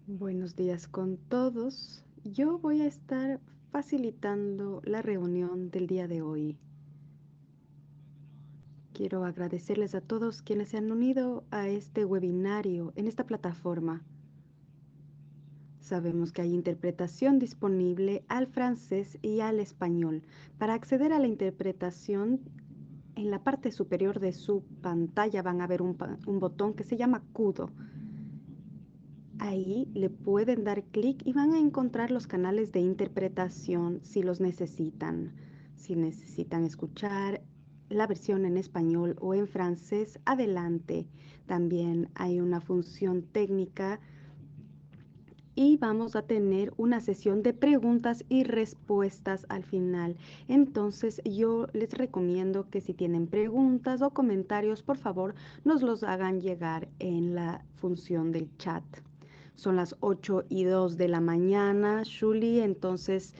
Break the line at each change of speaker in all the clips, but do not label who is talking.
Buenos días con todos. Yo voy a estar facilitando la reunión del día de hoy. Quiero agradecerles a todos quienes se han unido a este webinario en esta plataforma. Sabemos que hay interpretación disponible al francés y al español. Para acceder a la interpretación, en la parte superior de su pantalla van a ver un botón que se llama Cudo. Ahí le pueden dar clic y van a encontrar los canales de interpretación si los necesitan. Si necesitan escuchar la versión en español o en francés, adelante. También hay una función técnica y vamos a tener una sesión de preguntas y respuestas al final. Entonces yo les recomiendo que si tienen preguntas o comentarios, por favor, nos los hagan llegar en la función del chat. Son las 8:02 de la mañana, Shuli. Entonces,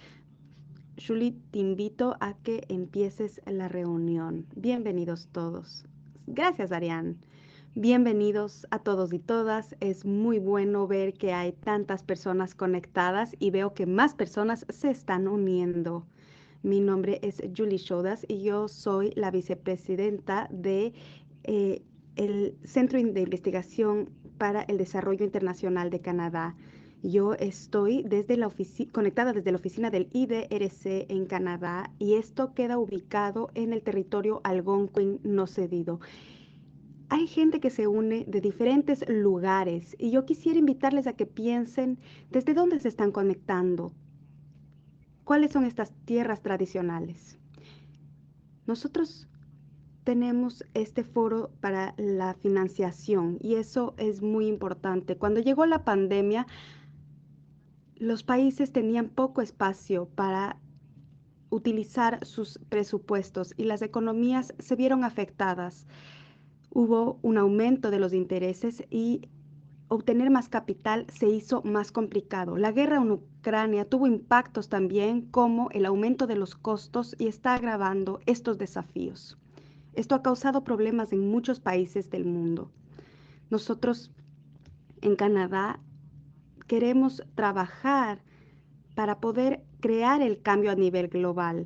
Shuli, te invito a que empieces la reunión. Bienvenidos todos. Gracias, Ariane. Bienvenidos a todos y todas. Es muy bueno ver que hay tantas personas conectadas y veo que más personas se están uniendo. Mi nombre es Julie Shodas y yo soy la vicepresidenta de el Centro de Investigación para el Desarrollo Internacional de Canadá. Yo estoy conectada desde la oficina del IDRC en Canadá y esto queda ubicado en el territorio Algonquin no cedido. Hay gente que se une de diferentes lugares y yo quisiera invitarles a que piensen desde dónde se están conectando. ¿Cuáles son estas tierras tradicionales? Nosotros tenemos este foro para la financiación y eso es muy importante. Cuando llegó la pandemia, los países tenían poco espacio para utilizar sus presupuestos y las economías se vieron afectadas. Hubo un aumento de los intereses y obtener más capital se hizo más complicado. La guerra en Ucrania tuvo impactos también como el aumento de los costos y está agravando estos desafíos. Esto ha causado problemas en muchos países del mundo. Nosotros en Canadá queremos trabajar para poder crear el cambio a nivel global.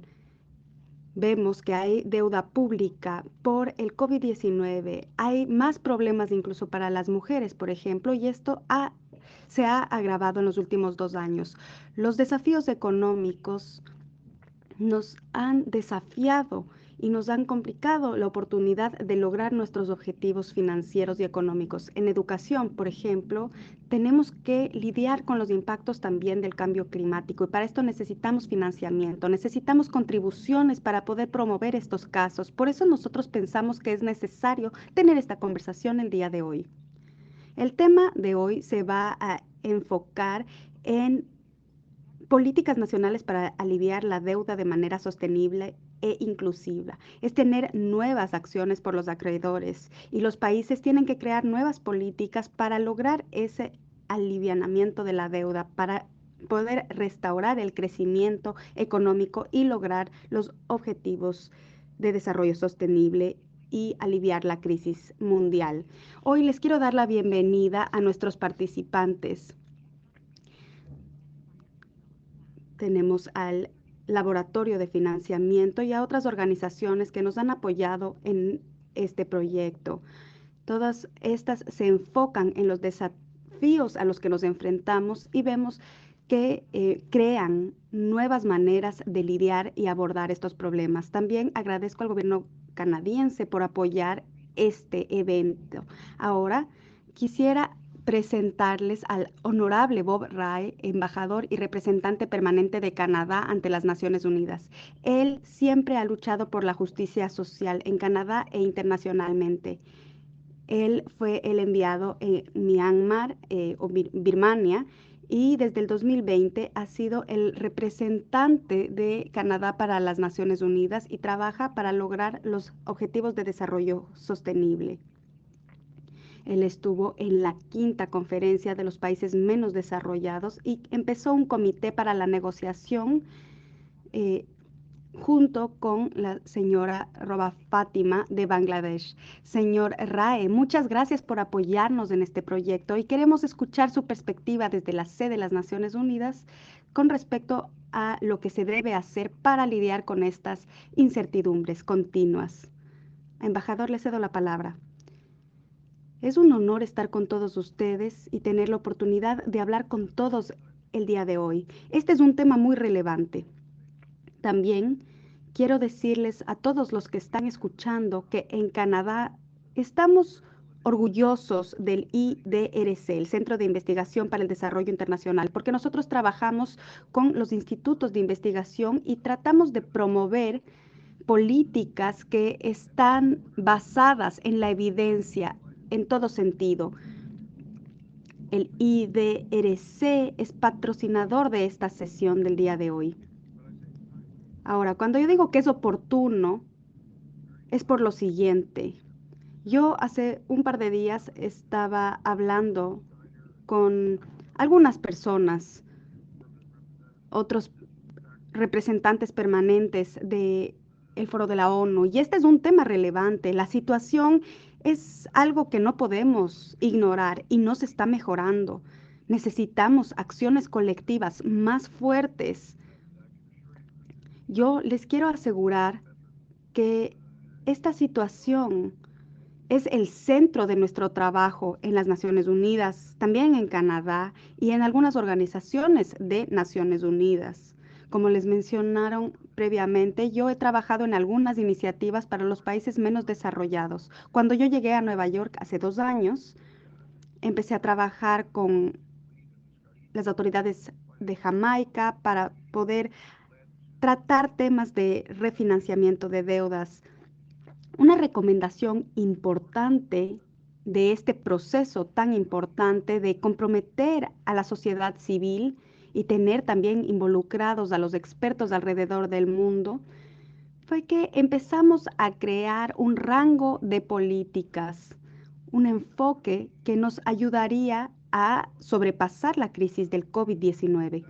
Vemos que hay deuda pública por el COVID-19, hay más problemas incluso para las mujeres, por ejemplo, y esto se ha agravado en los últimos 2 años. Los desafíos económicos nos han desafiado y nos han complicado la oportunidad de lograr nuestros objetivos financieros y económicos. En educación, por ejemplo, tenemos que lidiar con los impactos también del cambio climático y para esto necesitamos financiamiento, necesitamos contribuciones para poder promover estos casos. Por eso nosotros pensamos que es necesario tener esta conversación el día de hoy. El tema de hoy se va a enfocar en políticas nacionales para aliviar la deuda de manera sostenible e inclusiva. Es tener nuevas acciones por los acreedores y los países tienen que crear nuevas políticas para lograr ese alivianamiento de la deuda, para poder restaurar el crecimiento económico y lograr los objetivos de desarrollo sostenible y aliviar la crisis mundial. Hoy les quiero dar la bienvenida a nuestros participantes. Tenemos al Laboratorio de Financiamiento y a otras organizaciones que nos han apoyado en este proyecto. Todas estas se enfocan en los desafíos a los que nos enfrentamos y vemos que crean nuevas maneras de lidiar y abordar estos problemas. También agradezco al gobierno canadiense por apoyar este evento. Ahora quisiera presentarles al honorable Bob Rae, embajador y representante permanente de Canadá ante las Naciones Unidas. Él siempre ha luchado por la justicia social en Canadá e internacionalmente. Él fue el enviado en Myanmar o Birmania y desde el 2020 ha sido el representante de Canadá para las Naciones Unidas y trabaja para lograr los objetivos de desarrollo sostenible. Él estuvo en la quinta conferencia de los países menos desarrollados y empezó un comité para la negociación junto con la señora Roba Fátima de Bangladesh. Señor Rae, muchas gracias por apoyarnos en este proyecto y queremos escuchar su perspectiva desde la sede de las Naciones Unidas con respecto a lo que se debe hacer para lidiar con estas incertidumbres continuas. Embajador, le cedo la palabra. Es un honor estar con todos ustedes y tener la oportunidad de hablar con todos el día de hoy. Este es un tema muy relevante. También quiero decirles a todos los que están escuchando que en Canadá estamos orgullosos del IDRC, el Centro de Investigación para el Desarrollo Internacional, porque nosotros trabajamos con los institutos de investigación y tratamos de promover políticas que están basadas en la evidencia en todo sentido. El IDRC es patrocinador de esta sesión del día de hoy. Ahora, cuando yo digo que es oportuno, es por lo siguiente. Yo hace un par de días estaba hablando con algunas personas, otros representantes permanentes del Foro de la ONU, y este es un tema relevante. La situación es algo que no podemos ignorar y no se está mejorando. Necesitamos acciones colectivas más fuertes. Yo les quiero asegurar que esta situación es el centro de nuestro trabajo en las Naciones Unidas, también en Canadá y en algunas organizaciones de Naciones Unidas. Como les mencionaron previamente, yo he trabajado en algunas iniciativas para los países menos desarrollados. Cuando yo llegué a Nueva York hace 2 años, empecé a trabajar con las autoridades de Jamaica para poder tratar temas de refinanciamiento de deudas. Una recomendación importante de este proceso tan importante de comprometer a la sociedad civil y tener también involucrados a los expertos alrededor del mundo fue que empezamos a crear un rango de políticas, un enfoque que nos ayudaría a sobrepasar la crisis del COVID-19.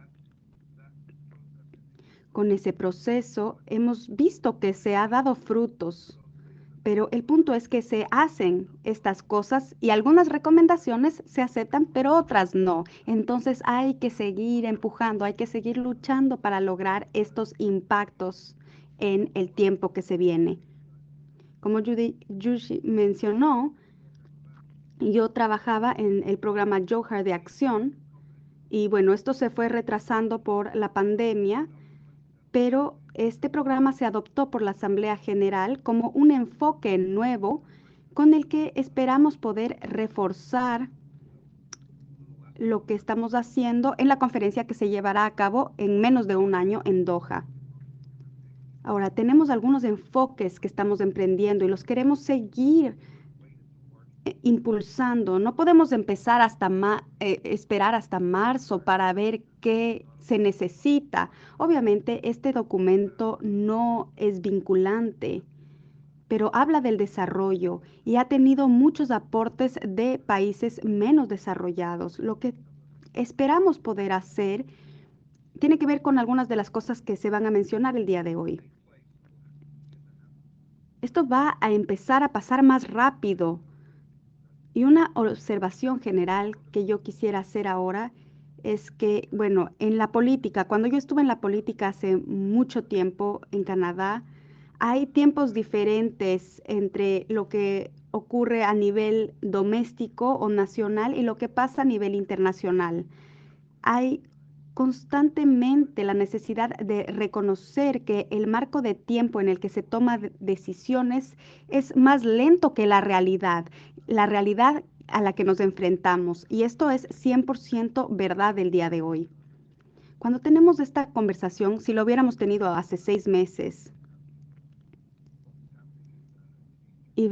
Con ese proceso hemos visto que se ha dado frutos. Pero el punto es que se hacen estas cosas y algunas recomendaciones se aceptan, pero otras no. Entonces hay que seguir empujando, hay que seguir luchando para lograr estos impactos en el tiempo que se viene. Como Yushi mencionó, yo trabajaba en el programa Johar de Acción y bueno, esto se fue retrasando por la pandemia, pero este programa se adoptó por la Asamblea General como un enfoque nuevo con el que esperamos poder reforzar lo que estamos haciendo en la conferencia que se llevará a cabo en menos de un año en Doha. Ahora, tenemos algunos enfoques que estamos emprendiendo y los queremos seguir impulsando. No podemos empezar esperar hasta marzo para ver qué se necesita. Obviamente, este documento no es vinculante, pero habla del desarrollo y ha tenido muchos aportes de países menos desarrollados. Lo que esperamos poder hacer tiene que ver con algunas de las cosas que se van a mencionar el día de hoy. Esto va a empezar a pasar más rápido. Y una observación general que yo quisiera hacer ahora es que, bueno, en la política, cuando yo estuve en la política hace mucho tiempo en Canadá, hay tiempos diferentes entre lo que ocurre a nivel doméstico o nacional y lo que pasa a nivel internacional. Hay constantemente la necesidad de reconocer que el marco de tiempo en el que se toman decisiones es más lento que la realidad a la que nos enfrentamos. Y esto es 100% verdad del día de hoy. Cuando tenemos esta conversación, si lo hubiéramos tenido hace 6 meses y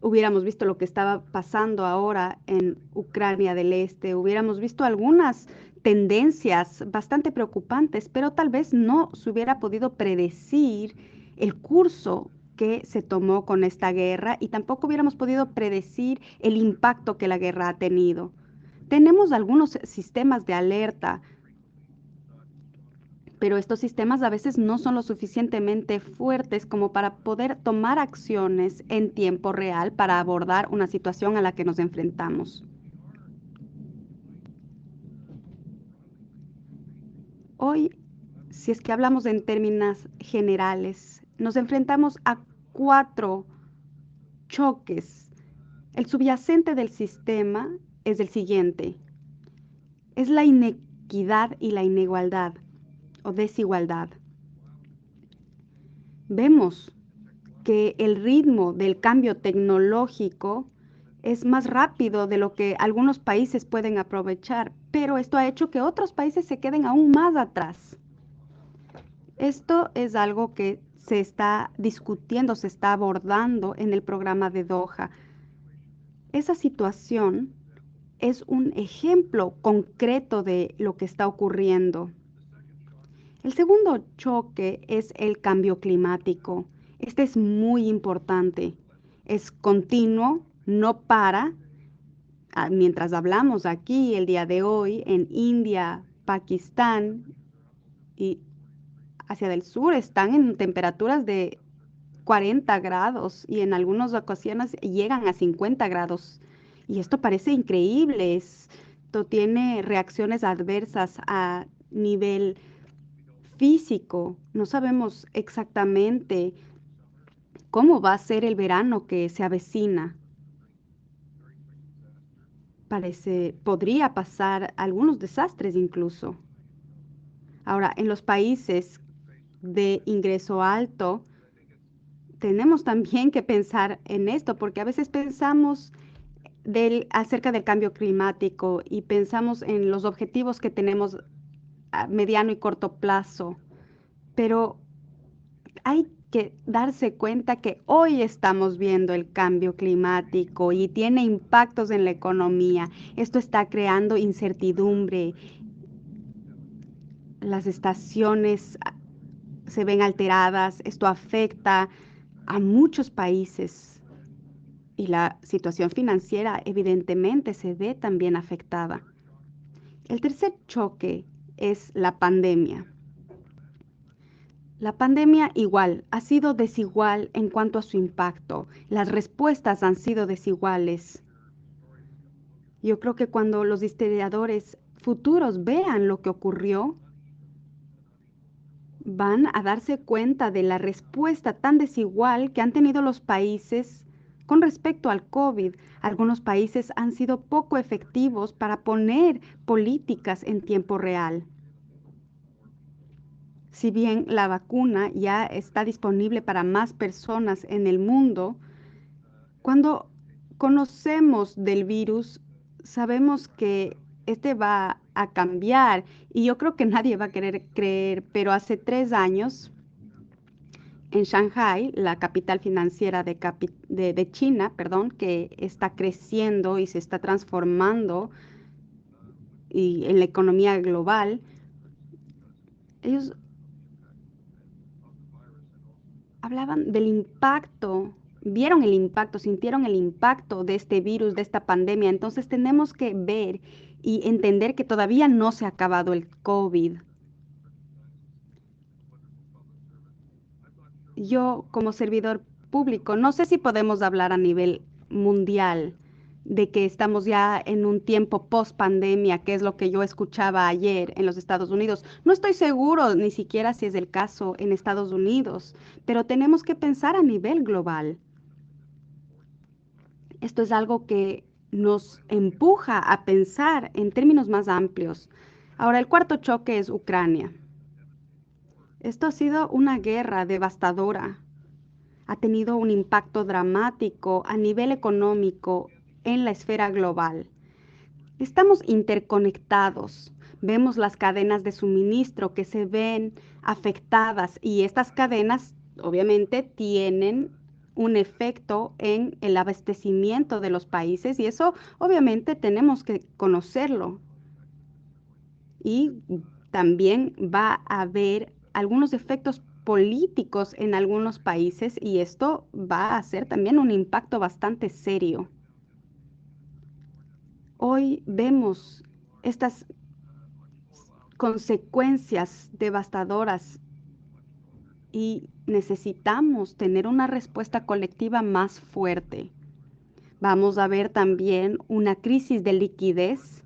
hubiéramos visto lo que estaba pasando ahora en Ucrania del Este, hubiéramos visto algunas tendencias bastante preocupantes, pero tal vez no se hubiera podido predecir el curso que se tomó con esta guerra y tampoco hubiéramos podido predecir el impacto que la guerra ha tenido. Tenemos algunos sistemas de alerta, pero estos sistemas a veces no son lo suficientemente fuertes como para poder tomar acciones en tiempo real para abordar una situación a la que nos enfrentamos. Hoy, si es que hablamos en términos generales, nos enfrentamos a 4 choques. El subyacente del sistema es el siguiente: es la inequidad y la inigualdad o desigualdad. Vemos que el ritmo del cambio tecnológico es más rápido de lo que algunos países pueden aprovechar, pero esto ha hecho que otros países se queden aún más atrás. Esto es algo que se está discutiendo, se está abordando en el programa de Doha. Esa situación es un ejemplo concreto de lo que está ocurriendo. El segundo choque es el cambio climático. Este es muy importante. Es continuo, no para. Mientras hablamos aquí el día de hoy en India, Pakistán y hacia el sur están en temperaturas de 40 grados y en algunas ocasiones llegan a 50 grados. Y esto parece increíble. Esto tiene reacciones adversas a nivel físico. No sabemos exactamente cómo va a ser el verano que se avecina. Podría pasar algunos desastres incluso. Ahora, en los países de ingreso alto, tenemos también que pensar en esto, porque a veces pensamos acerca del cambio climático y pensamos en los objetivos que tenemos a mediano y corto plazo, pero hay que darse cuenta que hoy estamos viendo el cambio climático y tiene impactos en la economía. Esto está creando incertidumbre. Las estaciones se ven alteradas. Esto afecta a muchos países y la situación financiera evidentemente se ve también afectada. El tercer choque es la pandemia. La pandemia igual ha sido desigual en cuanto a su impacto. Las respuestas han sido desiguales. Yo creo que cuando los historiadores futuros vean lo que ocurrió, van a darse cuenta de la respuesta tan desigual que han tenido los países con respecto al COVID. Algunos países han sido poco efectivos para poner políticas en tiempo real. Si bien la vacuna ya está disponible para más personas en el mundo, cuando conocemos del virus, sabemos que este va a cambiar y yo creo que nadie va a querer creer, pero hace 3 años en Shanghai, la capital financiera de China, perdón, que está creciendo y se está transformando y en la economía global, ellos hablaban del impacto, vieron el impacto, sintieron el impacto de este virus, de esta pandemia. Entonces tenemos que ver y entender que todavía no se ha acabado el COVID. Yo, como servidor público, no sé si podemos hablar a nivel mundial de que estamos ya en un tiempo post pandemia, que es lo que yo escuchaba ayer en los Estados Unidos. No estoy seguro ni siquiera si es el caso en Estados Unidos, pero tenemos que pensar a nivel global. Esto es algo que nos empuja a pensar en términos más amplios. Ahora, el cuarto choque es Ucrania. Esto ha sido una guerra devastadora. Ha tenido un impacto dramático a nivel económico en la esfera global. Estamos interconectados. Vemos las cadenas de suministro que se ven afectadas y estas cadenas obviamente tienen un efecto en el abastecimiento de los países y eso obviamente tenemos que conocerlo. Y también va a haber algunos efectos políticos en algunos países y esto va a ser también un impacto bastante serio. Hoy vemos estas consecuencias devastadoras y necesitamos tener una respuesta colectiva más fuerte. Vamos a ver también una crisis de liquidez,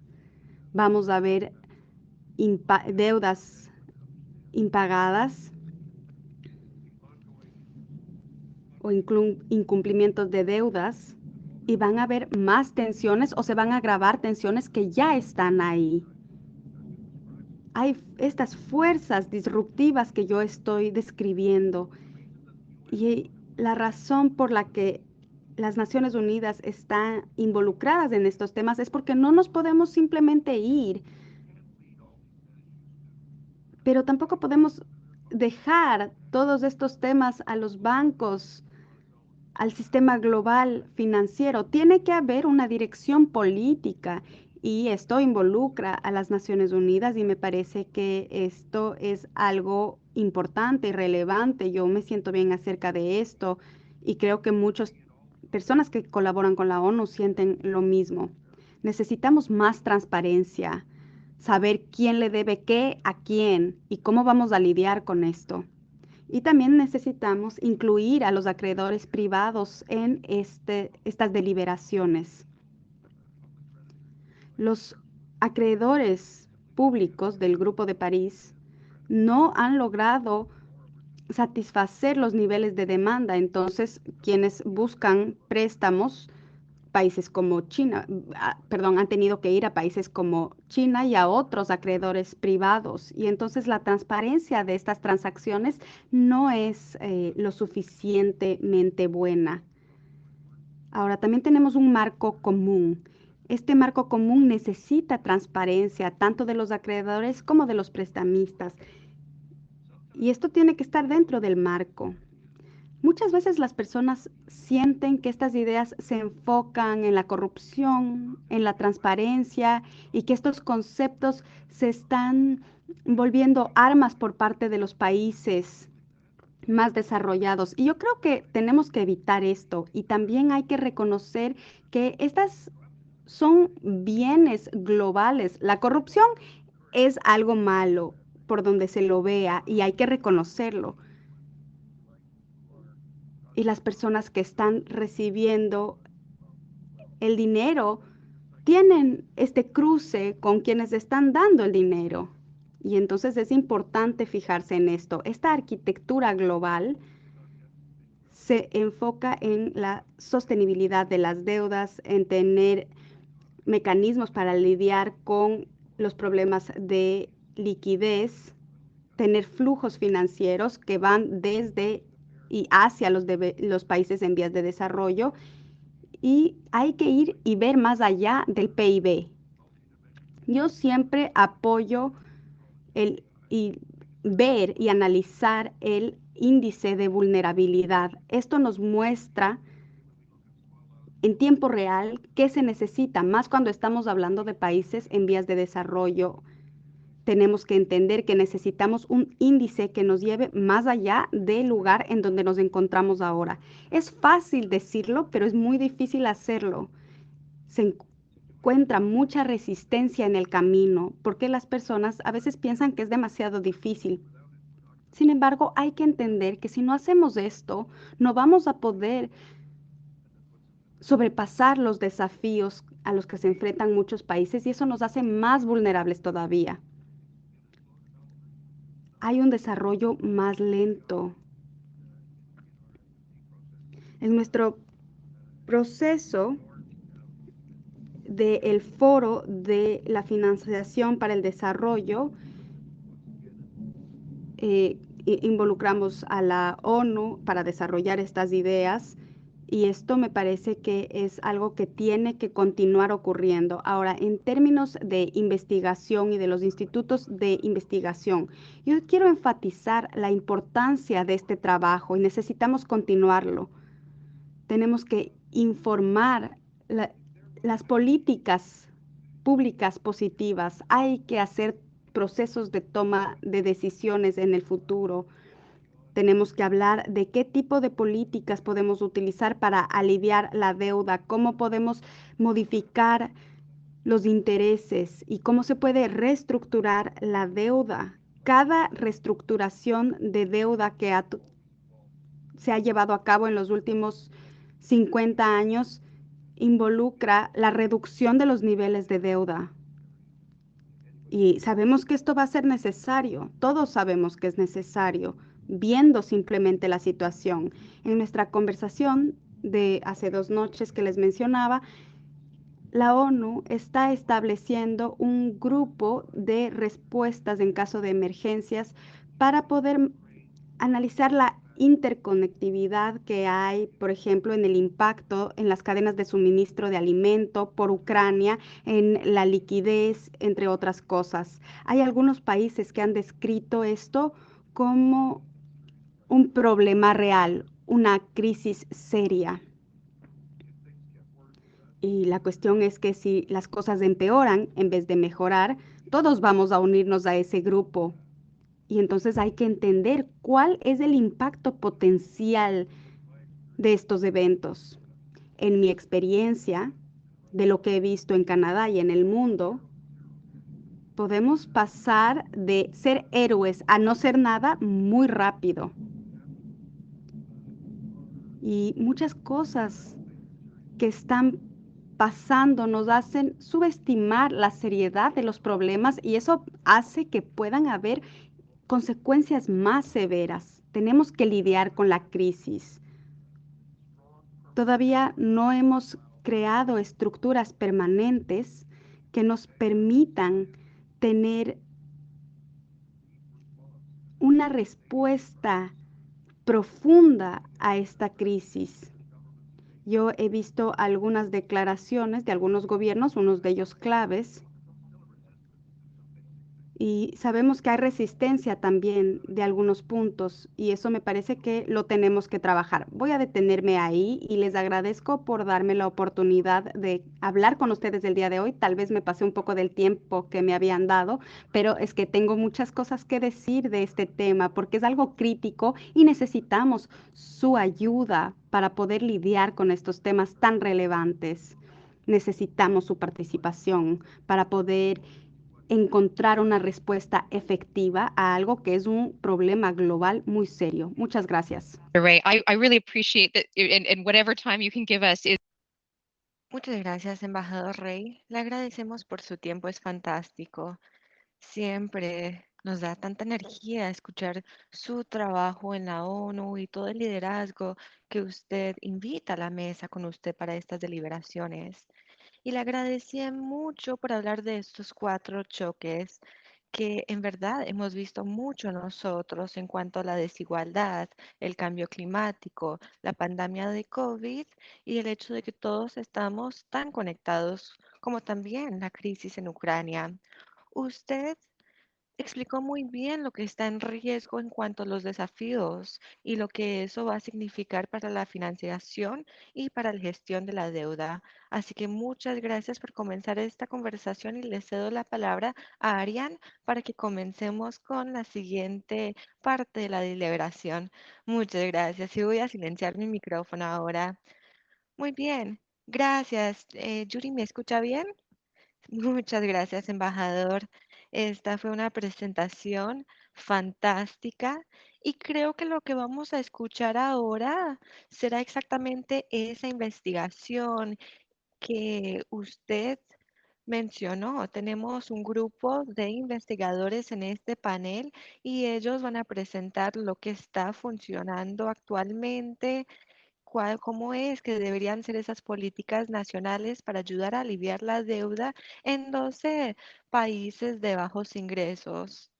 vamos a ver deudas impagadas o incumplimientos de deudas y van a haber más tensiones o se van a agravar tensiones que ya están ahí. Hay estas fuerzas disruptivas que yo estoy describiendo y la razón por la que las Naciones Unidas están involucradas en estos temas es porque no nos podemos simplemente ir, pero tampoco podemos dejar todos estos temas a los bancos, al sistema global financiero. Tiene que haber una dirección política y esto involucra a las Naciones Unidas y me parece que esto es algo importante y relevante. Yo me siento bien acerca de esto y creo que muchas personas que colaboran con la ONU sienten lo mismo. Necesitamos más transparencia, saber quién le debe qué a quién y cómo vamos a lidiar con esto. Y también necesitamos incluir a los acreedores privados en estas deliberaciones. Los acreedores públicos del Grupo de París no han logrado satisfacer los niveles de demanda. Entonces, quienes buscan préstamos, países como China, perdón, han tenido que ir a países como China y a otros acreedores privados. Y entonces la transparencia de estas transacciones no es lo suficientemente buena. Ahora, también tenemos un marco común. Este marco común necesita transparencia tanto de los acreedores como de los prestamistas. Y esto tiene que estar dentro del marco. Muchas veces las personas sienten que estas ideas se enfocan en la corrupción, en la transparencia y que estos conceptos se están volviendo armas por parte de los países más desarrollados. Y yo creo que tenemos que evitar esto y también hay que reconocer que estas son bienes globales. La corrupción es algo malo por donde se lo vea y hay que reconocerlo. Y las personas que están recibiendo el dinero tienen este cruce con quienes están dando el dinero. Y entonces es importante fijarse en esto. Esta arquitectura global se enfoca en la sostenibilidad de las deudas, en tener mecanismos para lidiar con los problemas de liquidez, tener flujos financieros que van desde y hacia los países en vías de desarrollo y hay que ir y ver más allá del PIB. Yo siempre apoyo y ver y analizar el índice de vulnerabilidad. Esto nos muestra en tiempo real qué se necesita, más cuando estamos hablando de países en vías de desarrollo. Tenemos que entender que necesitamos un índice que nos lleve más allá del lugar en donde nos encontramos ahora. Es fácil decirlo, pero es muy difícil hacerlo. Se encuentra mucha resistencia en el camino porque las personas a veces piensan que es demasiado difícil. Sin embargo, hay que entender que si no hacemos esto, no vamos a poder sobrepasar los desafíos a los que se enfrentan muchos países y eso nos hace más vulnerables todavía. Hay un desarrollo más lento. En nuestro proceso del Foro de la Financiación para el Desarrollo, involucramos a la ONU para desarrollar estas ideas y esto me parece que es algo que tiene que continuar ocurriendo. Ahora, en términos de investigación y de los institutos de investigación, yo quiero enfatizar la importancia de este trabajo y necesitamos continuarlo. Tenemos que informar las políticas públicas positivas. Hay que hacer procesos de toma de decisiones en el futuro. Tenemos que hablar de qué tipo de políticas podemos utilizar para aliviar la deuda, cómo podemos modificar los intereses y cómo se puede reestructurar la deuda. Cada reestructuración de deuda que se ha llevado a cabo en los últimos 50 años involucra la reducción de los niveles de deuda. Y sabemos que esto va a ser necesario, todos sabemos que es necesario, viendo simplemente la situación. En nuestra conversación de hace 2 noches que les mencionaba, la ONU está estableciendo un grupo de respuestas en caso de emergencias para poder analizar la interconectividad que hay, por ejemplo, en el impacto en las cadenas de suministro de alimento por Ucrania, en la liquidez, entre otras cosas. Hay algunos países que han descrito esto como un problema real, una crisis seria. Y la cuestión es que si las cosas empeoran en vez de mejorar, todos vamos a unirnos a ese grupo. Y entonces hay que entender cuál es el impacto potencial de estos eventos. En mi experiencia, de lo que he visto en Canadá y en el mundo, podemos pasar de ser héroes a no ser nada muy rápido. Y muchas cosas que están pasando nos hacen subestimar la seriedad de los problemas y eso hace que puedan haber consecuencias más severas. Tenemos que lidiar con la crisis. Todavía no hemos creado estructuras permanentes que nos permitan tener una respuesta profunda a esta crisis. Yo he visto algunas declaraciones de algunos gobiernos, unos de ellos claves, y sabemos que hay resistencia también de algunos puntos y eso me parece que lo tenemos que trabajar. Voy a detenerme ahí y les agradezco por darme la oportunidad de hablar con ustedes el día de hoy. Tal vez me pasé un poco del tiempo que me habían dado, pero es que tengo muchas cosas que decir de este tema porque es algo crítico y necesitamos su ayuda para poder lidiar con estos temas tan relevantes. Necesitamos su participación para poder encontrar una respuesta efectiva a algo que es un problema global muy serio. Muchas gracias.
Ray, I really appreciate that, and whatever time you can give us is.
Muchas gracias, embajador Rey. Le agradecemos por su tiempo, es fantástico. Siempre nos da tanta energía escuchar su trabajo en la ONU y todo el liderazgo que usted invita a la mesa con usted para estas deliberaciones. Y le agradecí mucho por hablar de estos 4 choques que en verdad hemos visto mucho nosotros en cuanto a la desigualdad, el cambio climático, la pandemia de COVID y el hecho de que todos estamos tan conectados como también la crisis en Ucrania. Usted explicó muy bien lo que está en riesgo en cuanto a los desafíos y lo que eso va a significar para la financiación y para la gestión de la deuda. Así que muchas gracias por comenzar esta conversación y le cedo la palabra a Arián para que comencemos con la siguiente parte de la deliberación. Muchas gracias y voy a silenciar mi micrófono ahora. Muy bien, gracias. Yuri, ¿me escucha bien? Muchas gracias, embajador. Esta fue una presentación fantástica y creo que lo que vamos a escuchar ahora será exactamente esa investigación que usted mencionó. Tenemos un grupo de investigadores en este panel y ellos van a presentar lo que está funcionando actualmente, cómo es que deberían ser esas políticas nacionales para ayudar a aliviar la deuda en 12 países de bajos ingresos.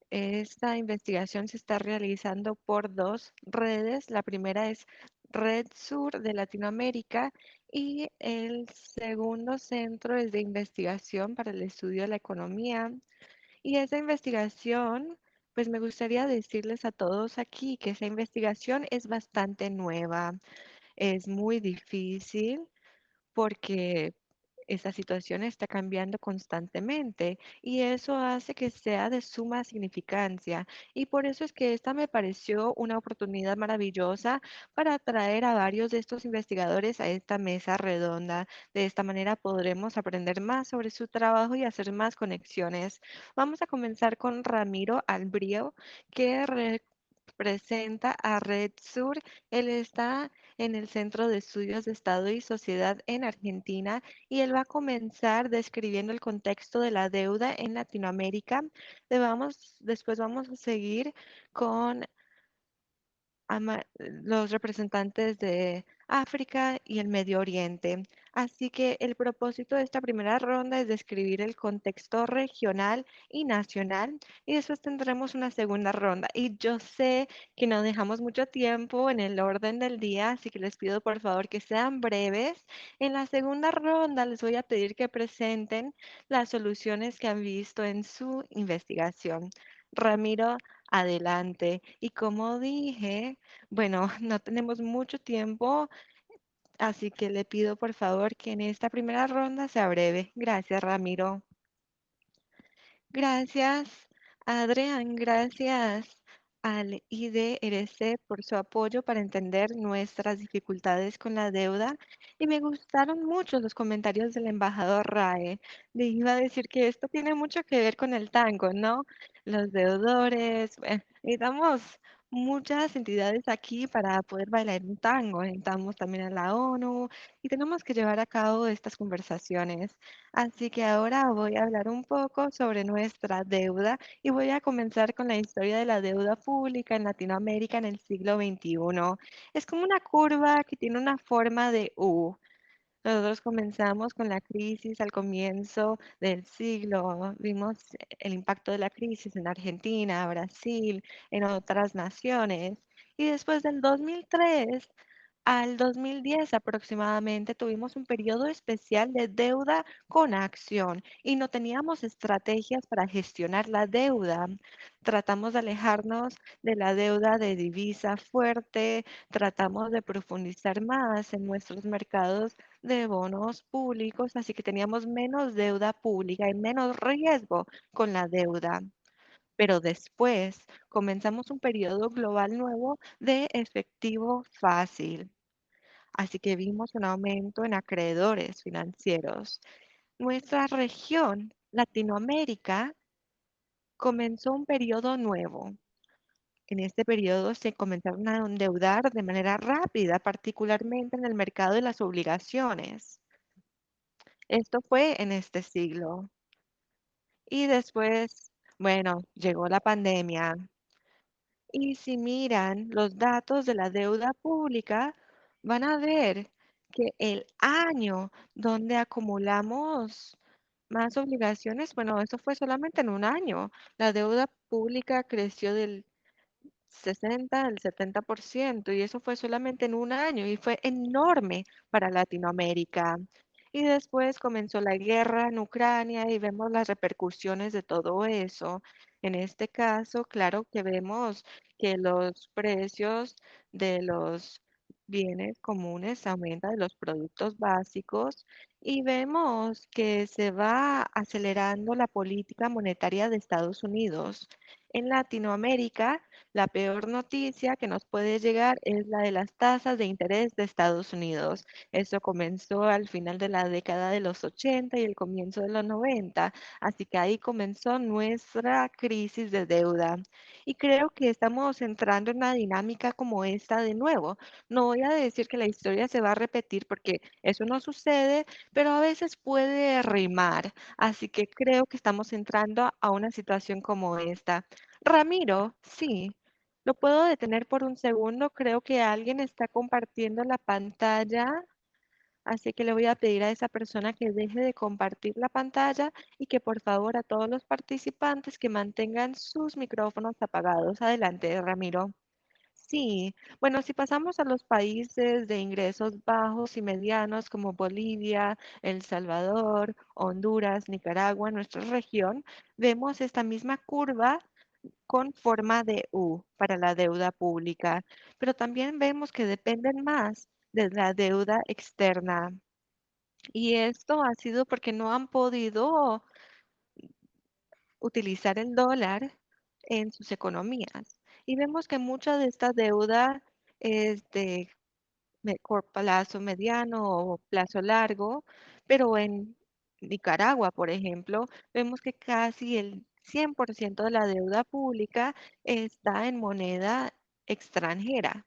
Esta investigación se está realizando por 2 redes. La primera es Red Sur de Latinoamérica y el segundo centro es de investigación para el estudio de la economía. Y esa investigación, pues me gustaría decirles a todos aquí que esa investigación es bastante nueva. Es muy difícil porque Esta situación está cambiando constantemente y eso hace que sea de suma significancia. Y por eso es que esta me pareció una oportunidad maravillosa para atraer a varios de estos investigadores a esta mesa redonda. De esta manera podremos aprender más sobre su trabajo y hacer más conexiones. Vamos a comenzar con Ramiro Albrio, que representa a Red Sur. Él está en el Centro de Estudios de Estado y Sociedad en Argentina y él va a comenzar describiendo el contexto de la deuda en Latinoamérica. Después vamos a seguir con los representantes de África y el Medio Oriente. Así que el propósito de esta primera ronda es describir el contexto regional y nacional y después tendremos una segunda ronda. Y yo sé que no dejamos mucho tiempo en el orden del día, así que les pido por favor que sean breves. En la segunda ronda les voy a pedir que presenten las soluciones que han visto en su investigación. Ramiro, adelante. Y como dije, bueno, no tenemos mucho tiempo, así que le pido por favor que en esta primera ronda sea breve. Gracias, Ramiro. Gracias, Adrián. Gracias al IDRC por su apoyo para entender nuestras dificultades con la deuda. Y me gustaron mucho los comentarios del embajador RAE. Le iba a decir que esto tiene mucho que ver con el tango, ¿no? Los deudores. Necesitamos muchas entidades aquí para poder bailar un tango. Necesitamos también a la ONU y tenemos que llevar a cabo estas conversaciones. Así que ahora voy a hablar un poco sobre nuestra deuda y voy a comenzar con la historia de la deuda pública en Latinoamérica en el siglo XXI. Es como una curva que tiene una forma de U. Nosotros comenzamos con la crisis al comienzo del siglo, vimos el impacto de la crisis en Argentina, Brasil, en otras naciones. Y después del 2003 al 2010 aproximadamente tuvimos un periodo especial de deuda con acción y no teníamos estrategias para gestionar la deuda. Tratamos de alejarnos de la deuda de divisa fuerte, tratamos de profundizar más en nuestros mercados de bonos públicos, así que teníamos menos deuda pública y menos riesgo con la deuda. Pero después comenzamos un periodo global nuevo de efectivo fácil. Así que vimos un aumento en acreedores financieros. Nuestra región, Latinoamérica, comenzó un periodo nuevo. En este periodo se comenzaron a endeudar de manera rápida, particularmente en el mercado de las obligaciones. Esto fue en este siglo. Y después, bueno, llegó la pandemia. Y si miran los datos de la deuda pública, van a ver que el año donde acumulamos más obligaciones, bueno, eso fue solamente en un año. La deuda pública creció del 60 al 70% y eso fue solamente en un año y fue enorme para Latinoamérica. Y después comenzó la guerra en Ucrania y vemos las repercusiones de todo eso. En este caso, claro que vemos que los precios de los bienes comunes aumentan, de los productos básicos, y vemos que se va acelerando la política monetaria de Estados Unidos. En Latinoamérica, la peor noticia que nos puede llegar es la de las tasas de interés de Estados Unidos. Eso comenzó al final de la década de los 80 y el comienzo de los 90, así que ahí comenzó nuestra crisis de deuda. Y creo que estamos entrando en una dinámica como esta de nuevo. No voy a decir que la historia se va a repetir porque eso no sucede, pero a veces puede rimar. Así que creo que estamos entrando a una situación como esta. Ramiro, sí. ¿Lo puedo detener por un segundo? Creo que alguien está compartiendo la pantalla, así que le voy a pedir a esa persona que deje de compartir la pantalla y que por favor a todos los participantes que mantengan sus micrófonos apagados. Adelante, Ramiro. Sí, bueno, si pasamos a los países de ingresos bajos y medianos como Bolivia, El Salvador, Honduras, Nicaragua, nuestra región, vemos esta misma curva con forma de U para la deuda pública, pero también vemos que dependen más de la deuda externa. Y esto ha sido porque no han podido utilizar el dólar en sus economías. Y vemos que mucha de esta deuda es de plazo mediano o plazo largo, pero en Nicaragua, por ejemplo, vemos que casi el 100% de la deuda pública está en moneda extranjera.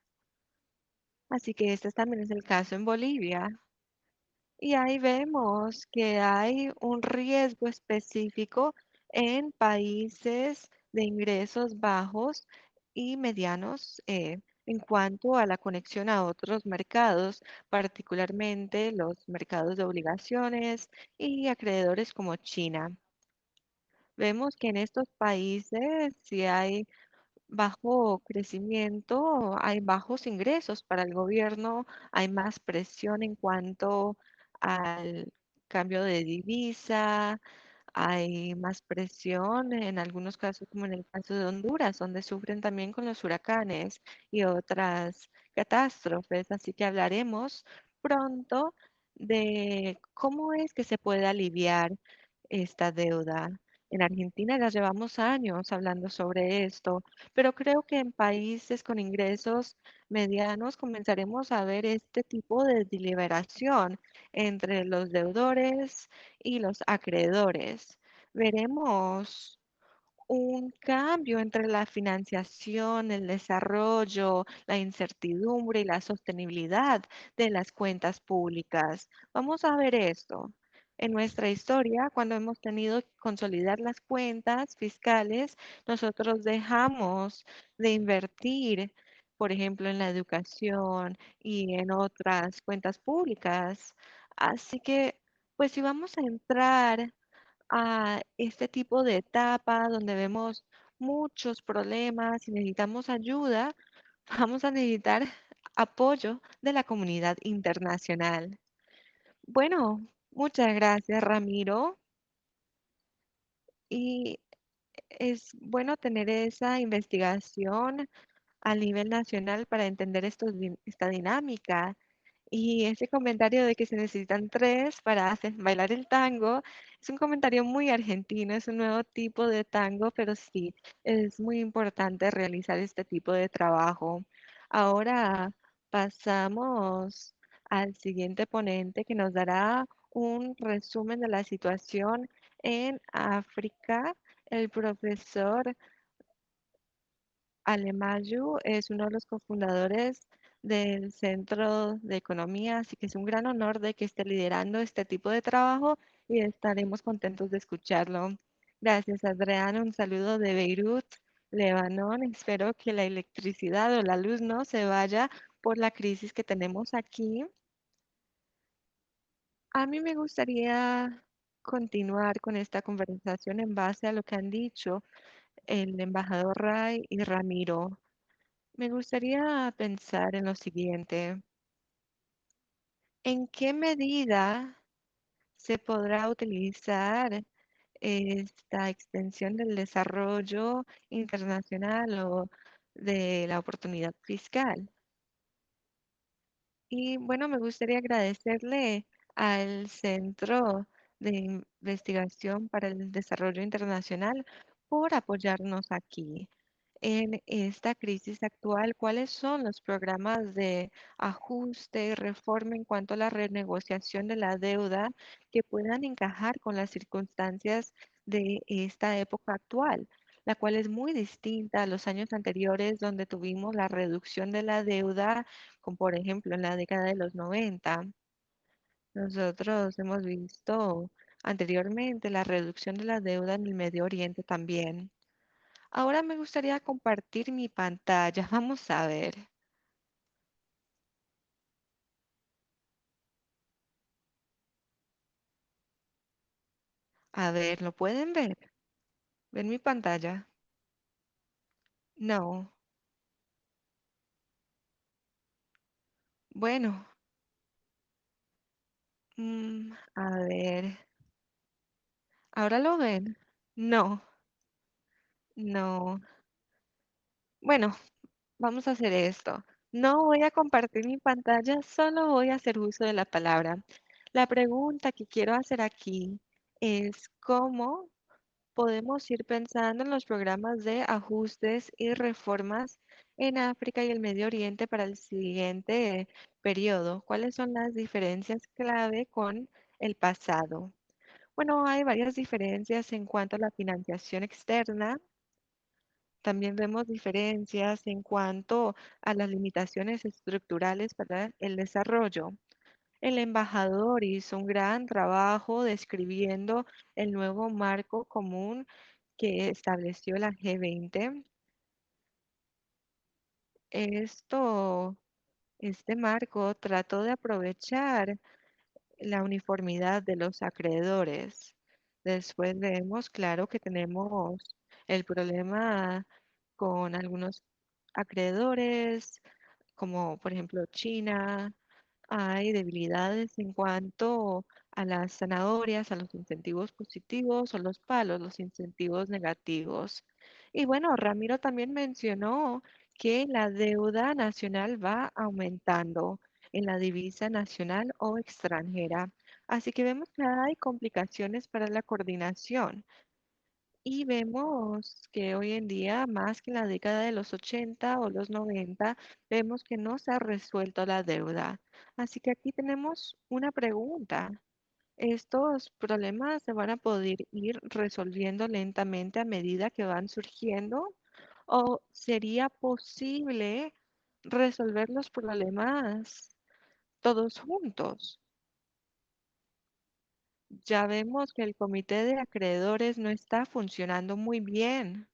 Así que este también es el caso en Bolivia. Y ahí vemos que hay un riesgo específico en países de ingresos bajos y medianos en cuanto a la conexión a otros mercados, particularmente los mercados de obligaciones y acreedores como China. Vemos que en estos países, si hay bajo crecimiento, hay bajos ingresos para el gobierno, hay más presión en cuanto al cambio de divisa, hay más presión en algunos casos, como en el caso de Honduras, donde sufren también con los huracanes y otras catástrofes. Así que hablaremos pronto de cómo es que se puede aliviar esta deuda. En Argentina ya llevamos años hablando sobre esto, pero creo que en países con ingresos medianos comenzaremos a ver este tipo de deliberación entre los deudores y los acreedores. Veremos un cambio entre la financiación, el desarrollo, la incertidumbre y la sostenibilidad de las cuentas públicas. Vamos a ver esto. En nuestra historia, cuando hemos tenido que consolidar las cuentas fiscales, nosotros dejamos de invertir, por ejemplo, en la educación y en otras cuentas públicas. Así que, pues si vamos a entrar a este tipo de etapa donde vemos muchos problemas y necesitamos ayuda, vamos a necesitar apoyo de la comunidad internacional. Bueno, muchas gracias, Ramiro. Y es bueno tener esa investigación a nivel nacional para entender esta dinámica. Y ese comentario de que se necesitan tres para bailar el tango es un comentario muy argentino, es un nuevo tipo de tango, pero sí, es muy importante realizar este tipo de trabajo. Ahora pasamos al siguiente ponente que nos dará un resumen de la situación en África. El profesor Alemayu es uno de los cofundadores del Centro de Economía, así que es un gran honor de que esté liderando este tipo de trabajo y estaremos contentos de escucharlo. Gracias, Adrián. Un saludo de Beirut, Lebanón. Espero que la electricidad o la luz no se vaya por la crisis que tenemos aquí. A mí me gustaría continuar con esta conversación en base a lo que han dicho el embajador Ray y Ramiro. Me gustaría pensar en lo siguiente. ¿En qué medida se podrá utilizar esta extensión del desarrollo internacional o de la oportunidad fiscal? Y bueno, me gustaría agradecerle al Centro de Investigación para el Desarrollo Internacional por apoyarnos aquí en esta crisis actual. ¿Cuáles son los programas de ajuste y reforma en cuanto a la renegociación de la deuda que puedan encajar con las circunstancias de esta época actual, la cual es muy distinta a los años anteriores donde tuvimos la reducción de la deuda, como por ejemplo en la década de los 90? Nosotros hemos visto anteriormente la reducción de la deuda en el Medio Oriente también. Ahora me gustaría compartir mi pantalla. Vamos a ver. A ver, ¿lo pueden ver? ¿Ven mi pantalla? No. Bueno, a ver. ¿Ahora lo ven? No, no. Bueno, vamos a hacer esto. No voy a compartir mi pantalla, solo voy a hacer uso de la palabra. La pregunta que quiero hacer aquí es cómo podemos ir pensando en los programas de ajustes y reformas en África y el Medio Oriente para el siguiente periodo. ¿Cuáles son las diferencias clave con el pasado? Bueno, hay varias diferencias en cuanto a la financiación externa. También vemos diferencias en cuanto a las limitaciones estructurales para el desarrollo. El embajador hizo un gran trabajo describiendo el nuevo marco común que estableció la G20. Esto, este marco trató de aprovechar la uniformidad de los acreedores. Después vemos, claro, que tenemos el problema con algunos acreedores, como por ejemplo China. Hay debilidades en cuanto a las zanahorias, a los incentivos positivos o los palos, los incentivos negativos. Y bueno, Ramiro también mencionó que la deuda nacional va aumentando en la divisa nacional o extranjera. Así que vemos que hay complicaciones para la coordinación. Y vemos que hoy en día, más que en la década de los 80 o los 90, vemos que no se ha resuelto la deuda. Así que aquí tenemos una pregunta. ¿Estos problemas se van a poder ir resolviendo lentamente a medida que van surgiendo? ¿O sería posible resolver los problemas todos juntos? Ya vemos que el comité de acreedores no está funcionando muy bien.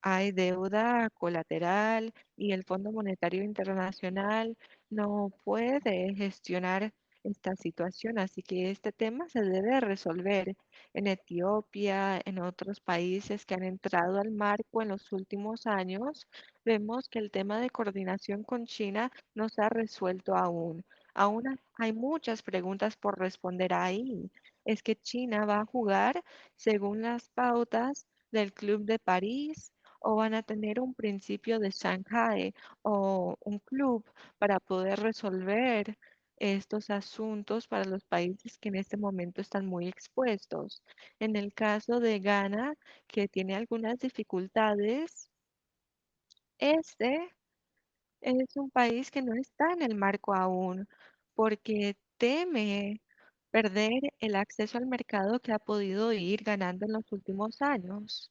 Hay deuda colateral y el Fondo Monetario Internacional no puede gestionar esta situación, así que este tema se debe resolver en Etiopía, en otros países que han entrado al marco en los últimos años. Vemos que el tema de coordinación con China no se ha resuelto aún. Hay muchas preguntas por responder ahí. ¿Es que China va a jugar según las pautas del Club de París? ¿O van a tener un principio de Shanghai o un club para poder resolver estos asuntos para los países que en este momento están muy expuestos? En el caso de Ghana, que tiene algunas dificultades, este es un país que no está en el marco aún porque teme perder el acceso al mercado que ha podido ir ganando en los últimos años.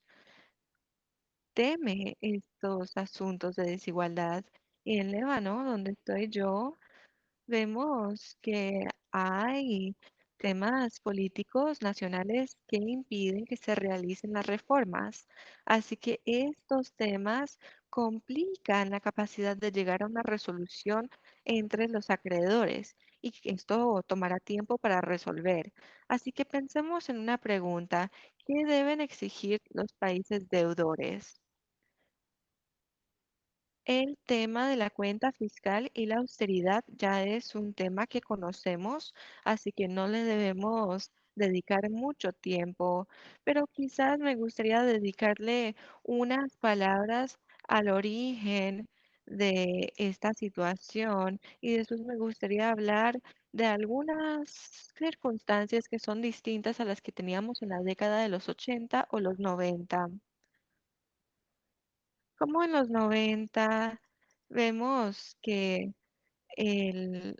Teme estos asuntos de desigualdad. Y en Líbano, donde estoy yo, vemos que hay temas políticos nacionales que impiden que se realicen las reformas. Así que estos temas complican la capacidad de llegar a una resolución entre los acreedores y que esto tomará tiempo para resolver. Así que pensemos en una pregunta: ¿qué deben exigir los países deudores? El tema de la cuenta fiscal y la austeridad ya es un tema que conocemos, así que no le debemos dedicar mucho tiempo, pero quizás me gustaría dedicarle unas palabras al origen de esta situación y después me gustaría hablar de algunas circunstancias que son distintas a las que teníamos en la década de los 80 o los 90. Como en los 90 vemos que el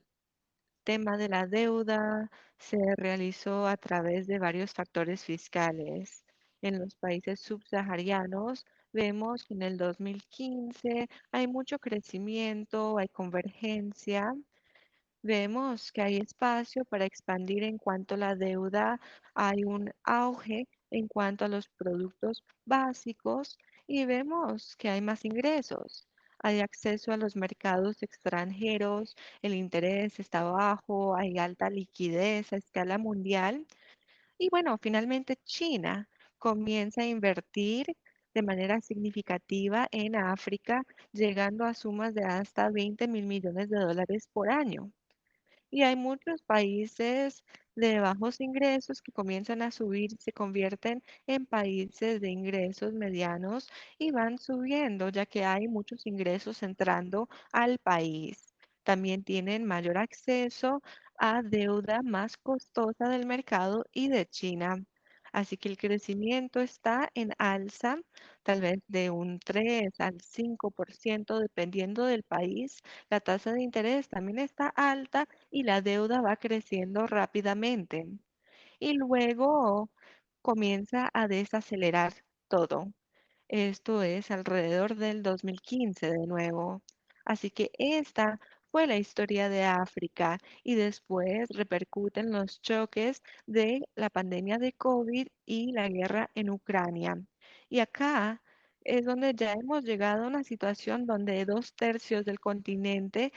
tema de la deuda se realizó a través de varios factores fiscales. En los países subsaharianos vemos que en el 2015 hay mucho crecimiento, hay convergencia. Vemos que hay espacio para expandir en cuanto a la deuda, hay un auge en cuanto a los productos básicos y vemos que hay más ingresos. Hay acceso a los mercados extranjeros, el interés está bajo, hay alta liquidez a escala mundial. Y bueno, finalmente China comienza a invertir de manera significativa en África, llegando a sumas de hasta 20.000 millones de dólares por año. Y hay muchos países de bajos ingresos que comienzan a subir, se convierten en países de ingresos medianos y van subiendo, ya que hay muchos ingresos entrando al país. También tienen mayor acceso a deuda más costosa del mercado y de China. Así que el crecimiento está en alza, tal vez de un 3 al 5% dependiendo del país. La tasa de interés también está alta y la deuda va creciendo rápidamente. Y luego comienza a desacelerar todo. Esto es alrededor del 2015 de nuevo. Así que esta fue la historia de África y después repercuten los choques de la pandemia de COVID y la guerra en Ucrania. Y acá es donde ya hemos llegado a una situación donde 2/3 del continente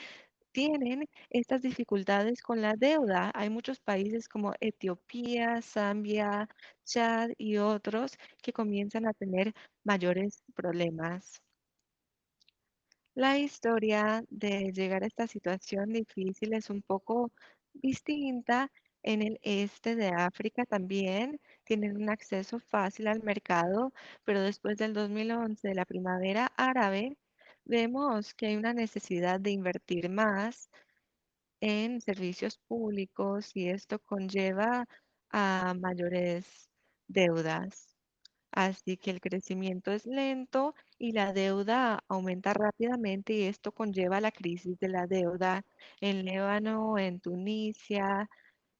tienen estas dificultades con la deuda. Hay muchos países como Etiopía, Zambia, Chad y otros que comienzan a tener mayores problemas. La historia de llegar a esta situación difícil es un poco distinta. En el este de África también tienen un acceso fácil al mercado, pero después del 2011, de la primavera árabe, vemos que hay una necesidad de invertir más en servicios públicos y esto conlleva a mayores deudas. Así que el crecimiento es lento y la deuda aumenta rápidamente y esto conlleva la crisis de la deuda en Líbano, en Tunisia.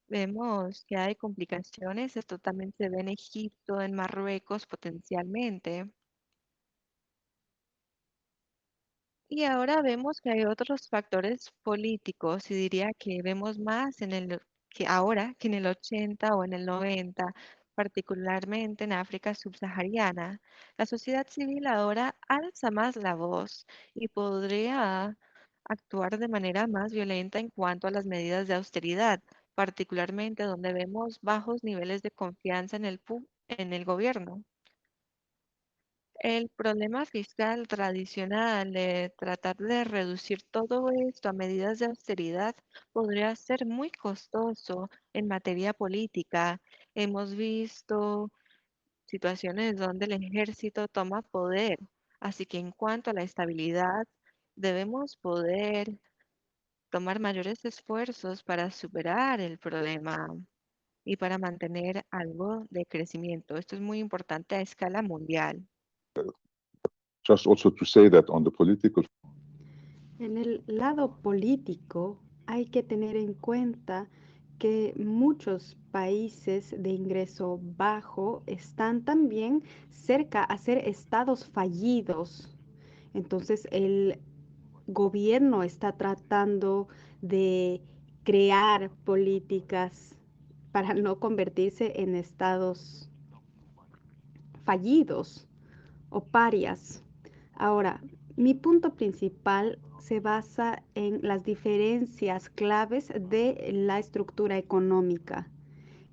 Vemos que hay complicaciones. Esto también se ve en Egipto, en Marruecos potencialmente. Y ahora vemos que hay otros factores políticos y diría que vemos más en el que ahora que en el 80 o en el 90, particularmente en África subsahariana. La sociedad civil ahora alza más la voz y podría actuar de manera más violenta en cuanto a las medidas de austeridad, particularmente donde vemos bajos niveles de confianza en en el gobierno. El problema fiscal tradicional de tratar de reducir todo esto a medidas de austeridad podría ser muy costoso en materia política. Hemos visto situaciones donde el ejército toma poder, así que en cuanto a la estabilidad, debemos poder tomar mayores esfuerzos para superar el problema y para mantener algo de crecimiento. Esto es muy importante a escala mundial.
Just also to say that on the political.
En el lado político hay que tener en cuenta que muchos países de ingreso bajo están también cerca a ser estados fallidos. Entonces el gobierno está tratando de crear políticas para no convertirse en estados fallidos o parias. Ahora, mi punto principal se basa en las diferencias claves de la estructura económica.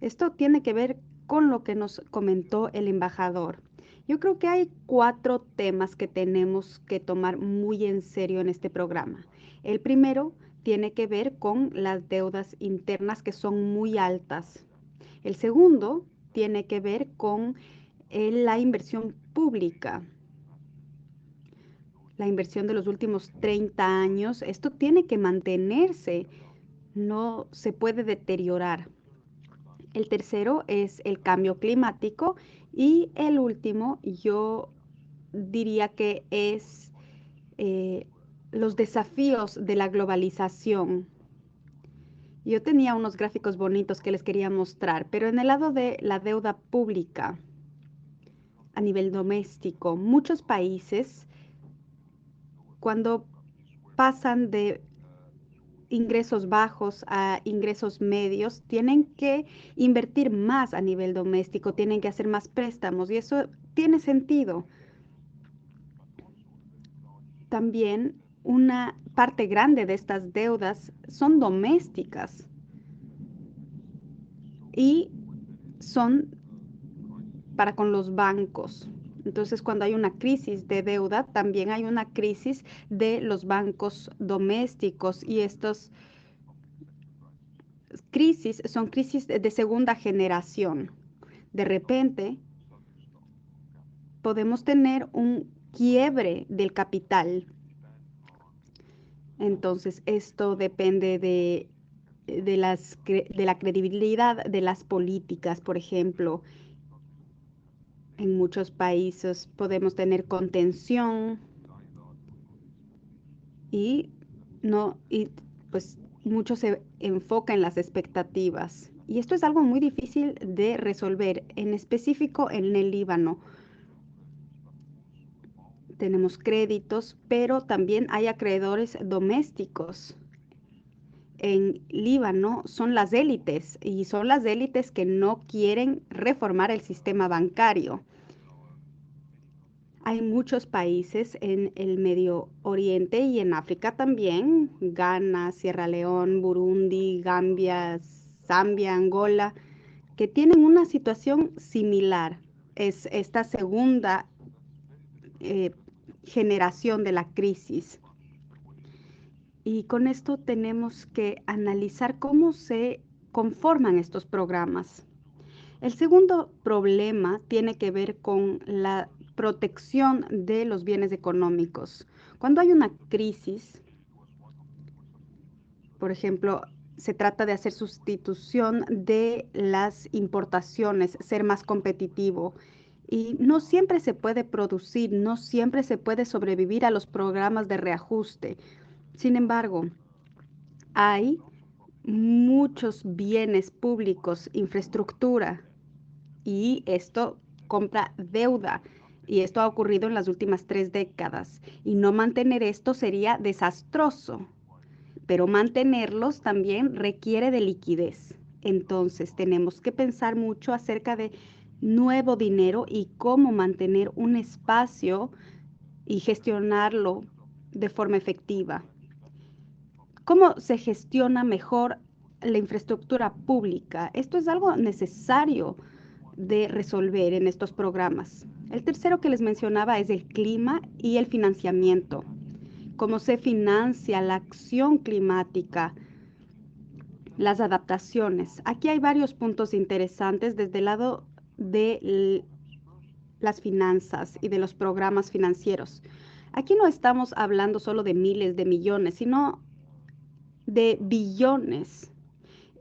Esto tiene que ver con lo que nos comentó el embajador. Yo creo que hay 4 temas que tenemos que tomar muy en serio en este programa. El primero tiene que ver con las deudas internas que son muy altas. El segundo tiene que ver con la inversión pública, la inversión de los últimos 30 años. Esto tiene que mantenerse, no se puede deteriorar. El tercero es el cambio climático y el último yo diría que es los desafíos de la globalización. Yo tenía unos gráficos bonitos que les quería mostrar, pero en el lado de la deuda pública a nivel doméstico, muchos países cuando pasan de ingresos bajos a ingresos medios, tienen que invertir más a nivel doméstico, tienen que hacer más préstamos y eso tiene sentido. También una parte grande de estas deudas son domésticas y son para con los bancos. Entonces, cuando hay una crisis de deuda, también hay una crisis de los bancos domésticos y estos crisis son crisis de segunda generación. De repente, podemos tener un quiebre del capital. Entonces, esto depende de de la credibilidad de las políticas, por ejemplo. En muchos países podemos tener contención y pues mucho se enfoca en las expectativas. Y esto es algo muy difícil de resolver, en específico en el Líbano. Tenemos créditos, pero también hay acreedores domésticos. En Líbano son las élites y son las élites que no quieren reformar el sistema bancario. Hay muchos países en el Medio Oriente y en África también, Ghana, Sierra León, Burundi, Gambia, Zambia, Angola, que tienen una situación similar. Es esta segunda generación de la crisis. Y con esto tenemos que analizar cómo se conforman estos programas. El segundo problema tiene que ver con la protección de los bienes económicos. Cuando hay una crisis, por ejemplo, se trata de hacer sustitución de las importaciones, ser más competitivo. Y no siempre se puede producir, no siempre se puede sobrevivir a los programas de reajuste. Sin embargo, hay muchos bienes públicos, infraestructura, y esto compra deuda. Y esto ha ocurrido en las últimas 3 décadas. Y no mantener esto sería desastroso. Pero mantenerlos también requiere de liquidez. Entonces tenemos que pensar mucho acerca de nuevo dinero y cómo mantener un espacio y gestionarlo de forma efectiva. ¿Cómo se gestiona mejor la infraestructura pública? Esto es algo necesario de resolver en estos programas. El tercero que les mencionaba es el clima y el financiamiento. Cómo se financia la acción climática, las adaptaciones. Aquí hay varios puntos interesantes desde el lado de las finanzas y de los programas financieros. Aquí no estamos hablando solo de miles de millones, sino de billones.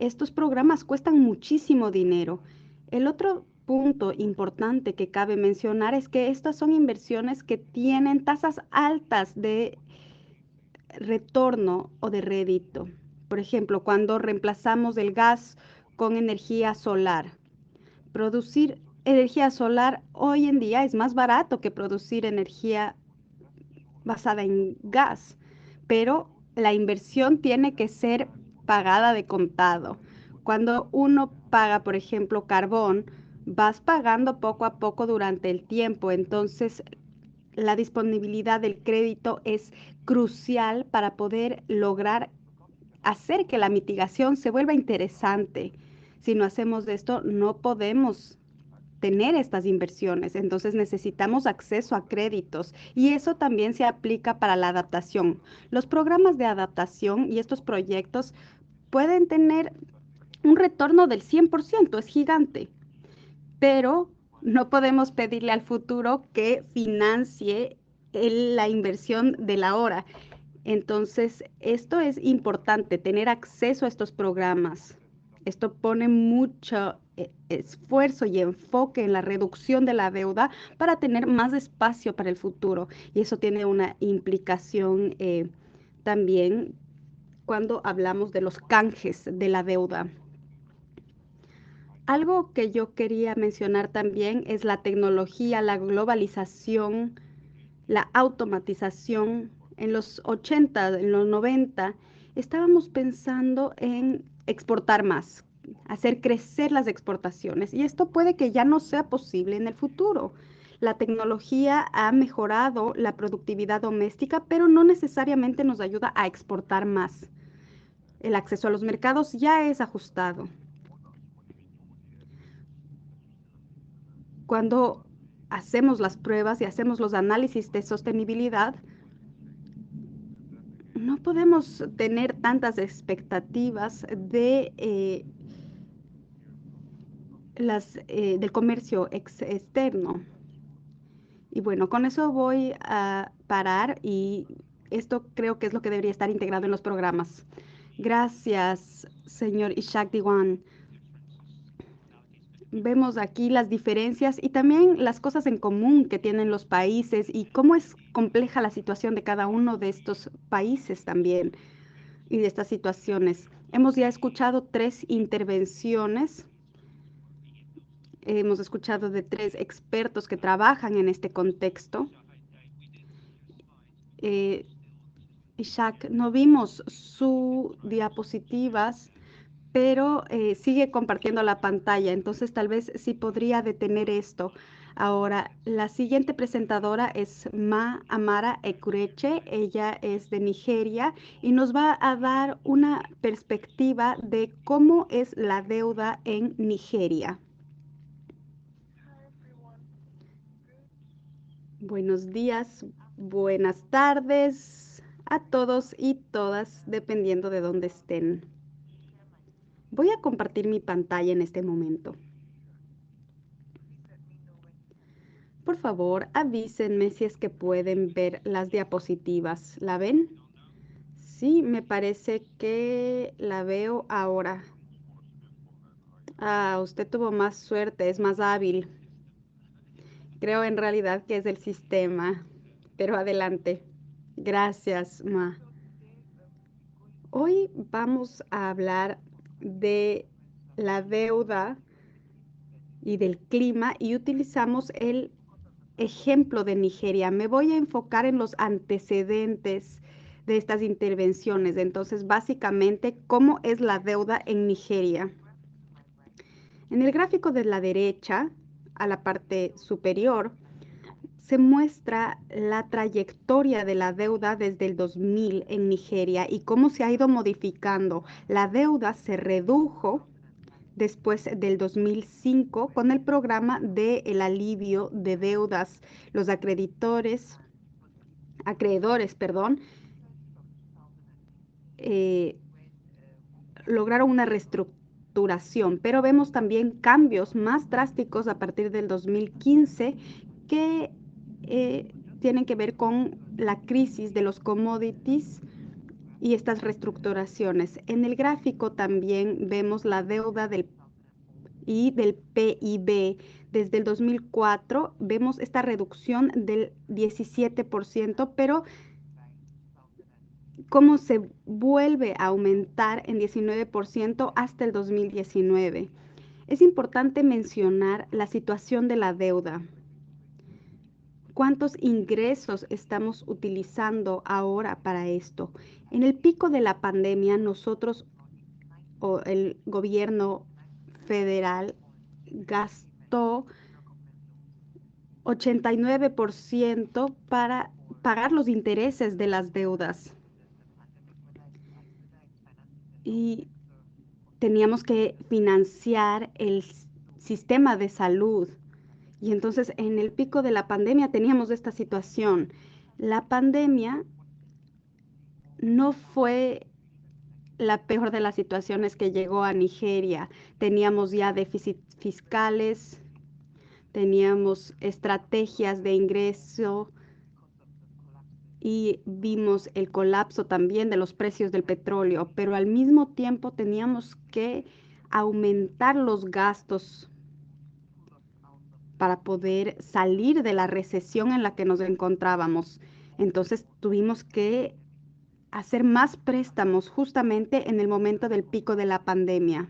Estos programas cuestan muchísimo dinero. El otro punto importante que cabe mencionar es que estas son inversiones que tienen tasas altas de retorno o de rédito. Por ejemplo, cuando reemplazamos el gas con energía solar. Producir energía solar hoy en día es más barato que producir energía basada en gas, pero la inversión tiene que ser pagada de contado. Cuando uno paga, por ejemplo, carbón, vas pagando poco a poco durante el tiempo. Entonces, la disponibilidad del crédito es crucial para poder lograr hacer que la mitigación se vuelva interesante. Si no hacemos esto, no podemos tener estas inversiones. Entonces necesitamos acceso a créditos y eso también se aplica para la adaptación. Los programas de adaptación y estos proyectos pueden tener un retorno del 100%, es gigante, pero no podemos pedirle al futuro que financie la inversión de la hora. Entonces, esto es importante, tener acceso a estos programas. Esto pone mucho esfuerzo y enfoque en la reducción de la deuda para tener más espacio para el futuro. Y eso tiene una implicación también cuando hablamos de los canjes de la deuda. Algo que yo quería mencionar también es la tecnología, la globalización, la automatización. En los 80, en los 90, estábamos pensando en exportar más, hacer crecer las exportaciones. Y esto puede que ya no sea posible en el futuro. La tecnología ha mejorado la productividad doméstica, pero no necesariamente nos ayuda a exportar más. El acceso a los mercados ya es ajustado. Cuando hacemos las pruebas y hacemos los análisis de sostenibilidad, no podemos tener tantas expectativas de del comercio externo. Y bueno, con eso voy a parar y esto creo que es lo que debería estar integrado en los programas. Gracias, señor Ishak Diwan. Vemos aquí las diferencias y también las cosas en común que tienen los países y cómo es compleja la situación de cada uno de estos países también y de estas situaciones. Hemos ya escuchado 3 intervenciones. Hemos escuchado de 3 expertos que trabajan en este contexto. Ishak, no vimos sus diapositivas, pero sigue compartiendo la pantalla, entonces tal vez sí podría detener esto. Ahora, la siguiente presentadora es Ma Amara Ekureche, ella es de Nigeria y nos va a dar una perspectiva de cómo es la deuda en Nigeria. Buenos días, buenas tardes a todos y todas, dependiendo de dónde estén. Voy a compartir mi pantalla en este momento. Por favor, avísenme si es que pueden ver las diapositivas. ¿La ven? Sí, me parece que la veo ahora. Ah, usted tuvo más suerte, es más hábil. Creo en realidad que es el sistema, pero adelante. Gracias, Ma. Hoy vamos a hablar de la deuda y del clima y utilizamos el ejemplo de Nigeria. Me voy a enfocar en los antecedentes de estas intervenciones. Entonces, básicamente, ¿cómo es la deuda en Nigeria? En el gráfico de la derecha, a la parte superior, se muestra la trayectoria de la deuda desde el 2000 en Nigeria y cómo se ha ido modificando. La deuda se redujo después del 2005 con el programa del alivio de deudas. Los acreedores, lograron una reestructuración, pero vemos también cambios más drásticos a partir del 2015 que tienen que ver con la crisis de los commodities y estas reestructuraciones. En el gráfico también vemos la deuda del PIB. Desde el 2004 vemos esta reducción del 17%, pero cómo se vuelve a aumentar en 19% hasta el 2019. Es importante mencionar la situación de la deuda. ¿Cuántos ingresos estamos utilizando ahora para esto? En el pico de la pandemia, nosotros o el gobierno federal gastó 89% para pagar los intereses de las deudas. Y teníamos que financiar el sistema de salud. Y entonces en el pico de la pandemia teníamos esta situación. La pandemia no fue la peor de las situaciones que llegó a Nigeria. Teníamos ya déficits fiscales, teníamos estrategias de ingreso y vimos el colapso también de los precios del petróleo, pero al mismo tiempo teníamos que aumentar los gastos para poder salir de la recesión en la que nos encontrábamos. Entonces tuvimos que hacer más préstamos justamente en el momento del pico de la pandemia.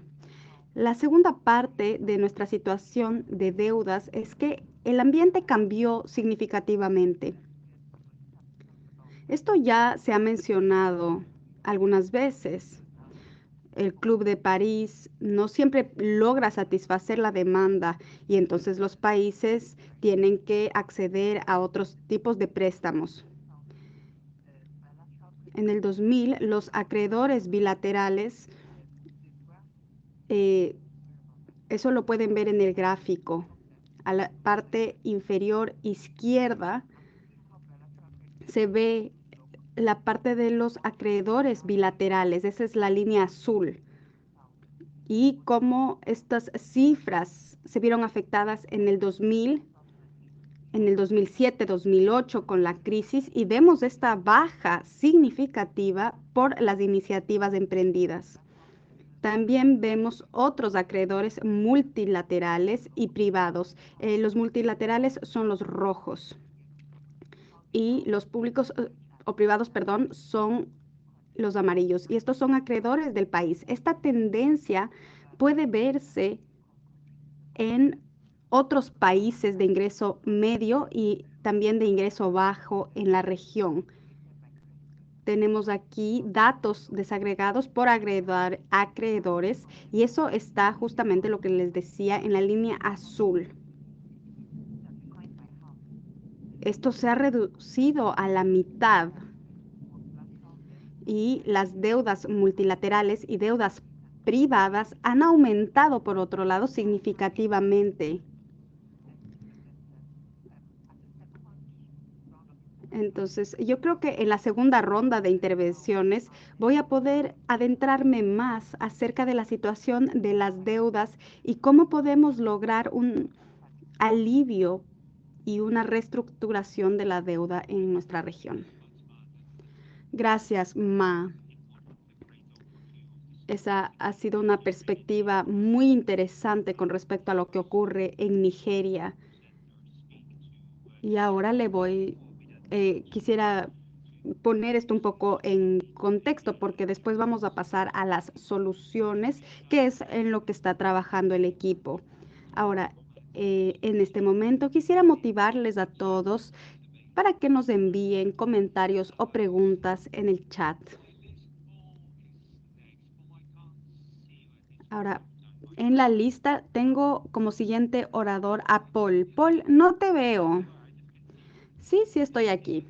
La segunda parte de nuestra situación de deudas es que el ambiente cambió significativamente. Esto ya se ha mencionado algunas veces. El Club de París no siempre logra satisfacer la demanda y entonces los países tienen que acceder a otros tipos de préstamos. En el 2000, los acreedores bilaterales, eso lo pueden ver en el gráfico. A la parte inferior izquierda se ve la parte de los acreedores bilaterales, esa es la línea azul, y cómo estas cifras se vieron afectadas en el 2000 en el 2007-2008 con la crisis y vemos esta baja significativa por las iniciativas emprendidas. También vemos otros acreedores multilaterales y privados. Los multilaterales son los rojos y los públicos o privados, perdón, son los amarillos. Y estos son acreedores del país. Esta tendencia puede verse en otros países de ingreso medio y también de ingreso bajo en la región. Tenemos aquí datos desagregados por acreedores y eso está justamente lo que les decía en la línea azul. Esto se ha reducido a la mitad y las deudas multilaterales y deudas privadas han aumentado, por otro lado, significativamente. Entonces, yo creo que en la segunda ronda de intervenciones voy a poder adentrarme más acerca de la situación de las deudas y cómo podemos lograr un alivio y una reestructuración de la deuda en nuestra región. Gracias, Ma. Esa ha sido una perspectiva muy interesante con respecto a lo que ocurre en Nigeria. Y ahora quisiera poner esto un poco en contexto porque después vamos a pasar a las soluciones, que es en lo que está trabajando el equipo. Ahora, en este momento quisiera motivarles a todos para que nos envíen comentarios o preguntas en el chat. Ahora, en la lista tengo como siguiente orador a Paul. Paul, no te veo. Sí, estoy aquí.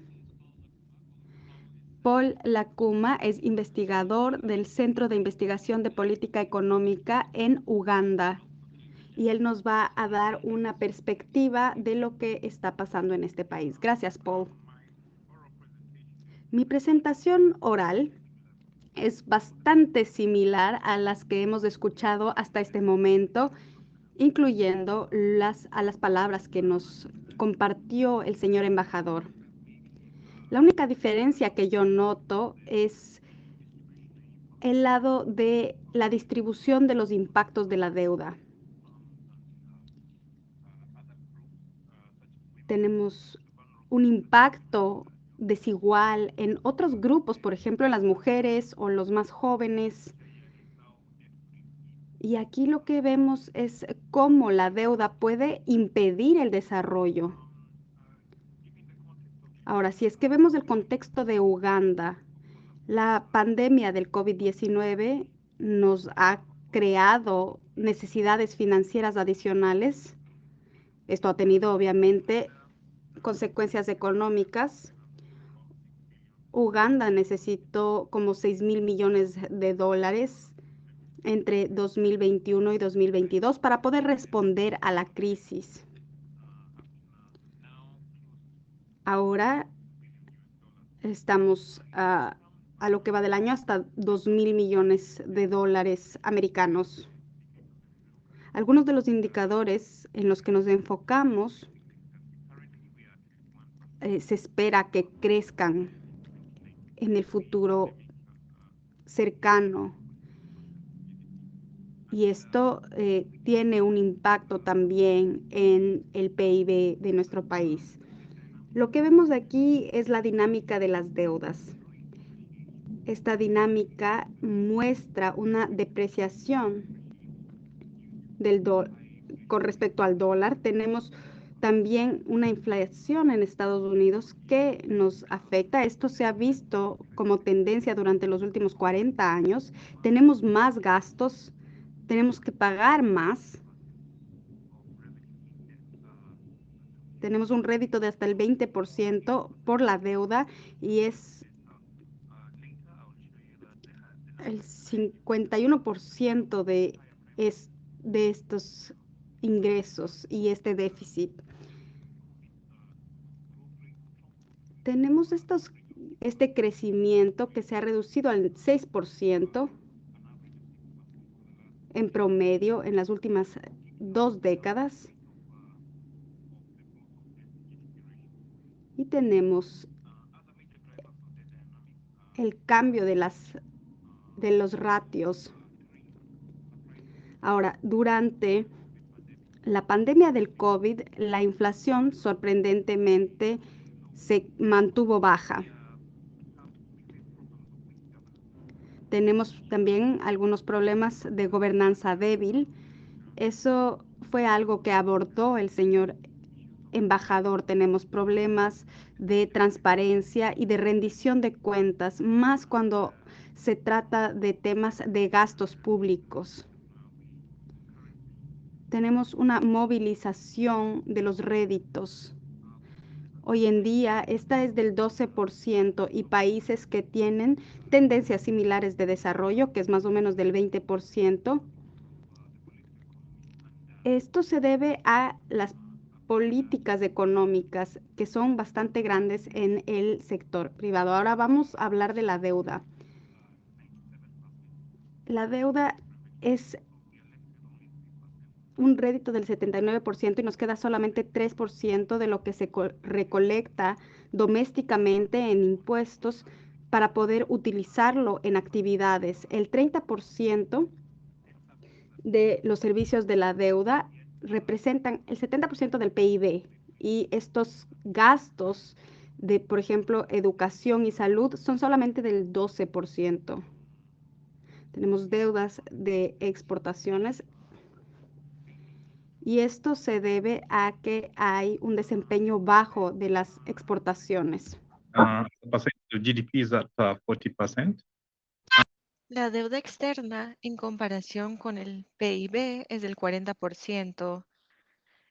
Paul Lacuma es investigador del Centro de Investigación de Política Económica en Uganda y él nos va a dar una perspectiva de lo que está pasando en este país. Gracias, Paul. Mi presentación oral es bastante similar a las que hemos escuchado hasta este momento, incluyendo a las palabras que nos compartió el señor embajador. La única diferencia que yo noto es el lado de la distribución de los impactos de la deuda. Tenemos un impacto desigual en otros grupos, por ejemplo, en las mujeres o los más jóvenes. Y aquí lo que vemos es cómo la deuda puede impedir el desarrollo. Ahora, si es que vemos el contexto de Uganda, la pandemia del COVID-19 nos ha creado necesidades financieras adicionales. Esto ha tenido obviamente consecuencias económicas. Uganda necesitó como 6.000 millones de dólares entre 2021 y 2022 para poder responder a la crisis. Ahora estamos a lo que va del año hasta 2.000 millones de dólares americanos. Algunos de los indicadores en los que nos enfocamos se espera que crezcan en el futuro cercano. Y esto tiene un impacto también en el PIB de nuestro país. Lo que vemos aquí es la dinámica de las deudas. Esta dinámica muestra una depreciación con respecto al dólar. Tenemos también una inflación en Estados Unidos que nos afecta. Esto se ha visto como tendencia durante los últimos 40 años. Tenemos más gastos, tenemos que pagar más. Tenemos un rédito de hasta el 20% por la deuda y es el 51% de estos ingresos y este déficit. Tenemos este crecimiento que se ha reducido al 6% en promedio en las últimas 2 décadas. Y tenemos el cambio de los ratios. Ahora, durante la pandemia del COVID, la inflación sorprendentemente se mantuvo baja. Tenemos también algunos problemas de gobernanza débil. Eso fue algo que abordó el señor embajador. Tenemos problemas de transparencia y de rendición de cuentas, más cuando se trata de temas de gastos públicos. Tenemos una movilización de los réditos. Hoy en día esta es del 12% y países que tienen tendencias similares de desarrollo, que es más o menos del 20%. Esto se debe a las políticas económicas que son bastante grandes en el sector privado. Ahora vamos a hablar de la deuda. La deuda es un rédito del 79% y nos queda solamente 3% de lo que se recolecta domésticamente en impuestos para poder utilizarlo en actividades. El 30% de los servicios de la deuda representan el 70% del PIB y estos gastos de, por ejemplo, educación y salud son solamente del 12%. Tenemos deudas de exportaciones y esto se debe a que hay un desempeño bajo de las exportaciones.
Percentage of GDP is at 40%.
La deuda externa en comparación con el PIB es del 40%.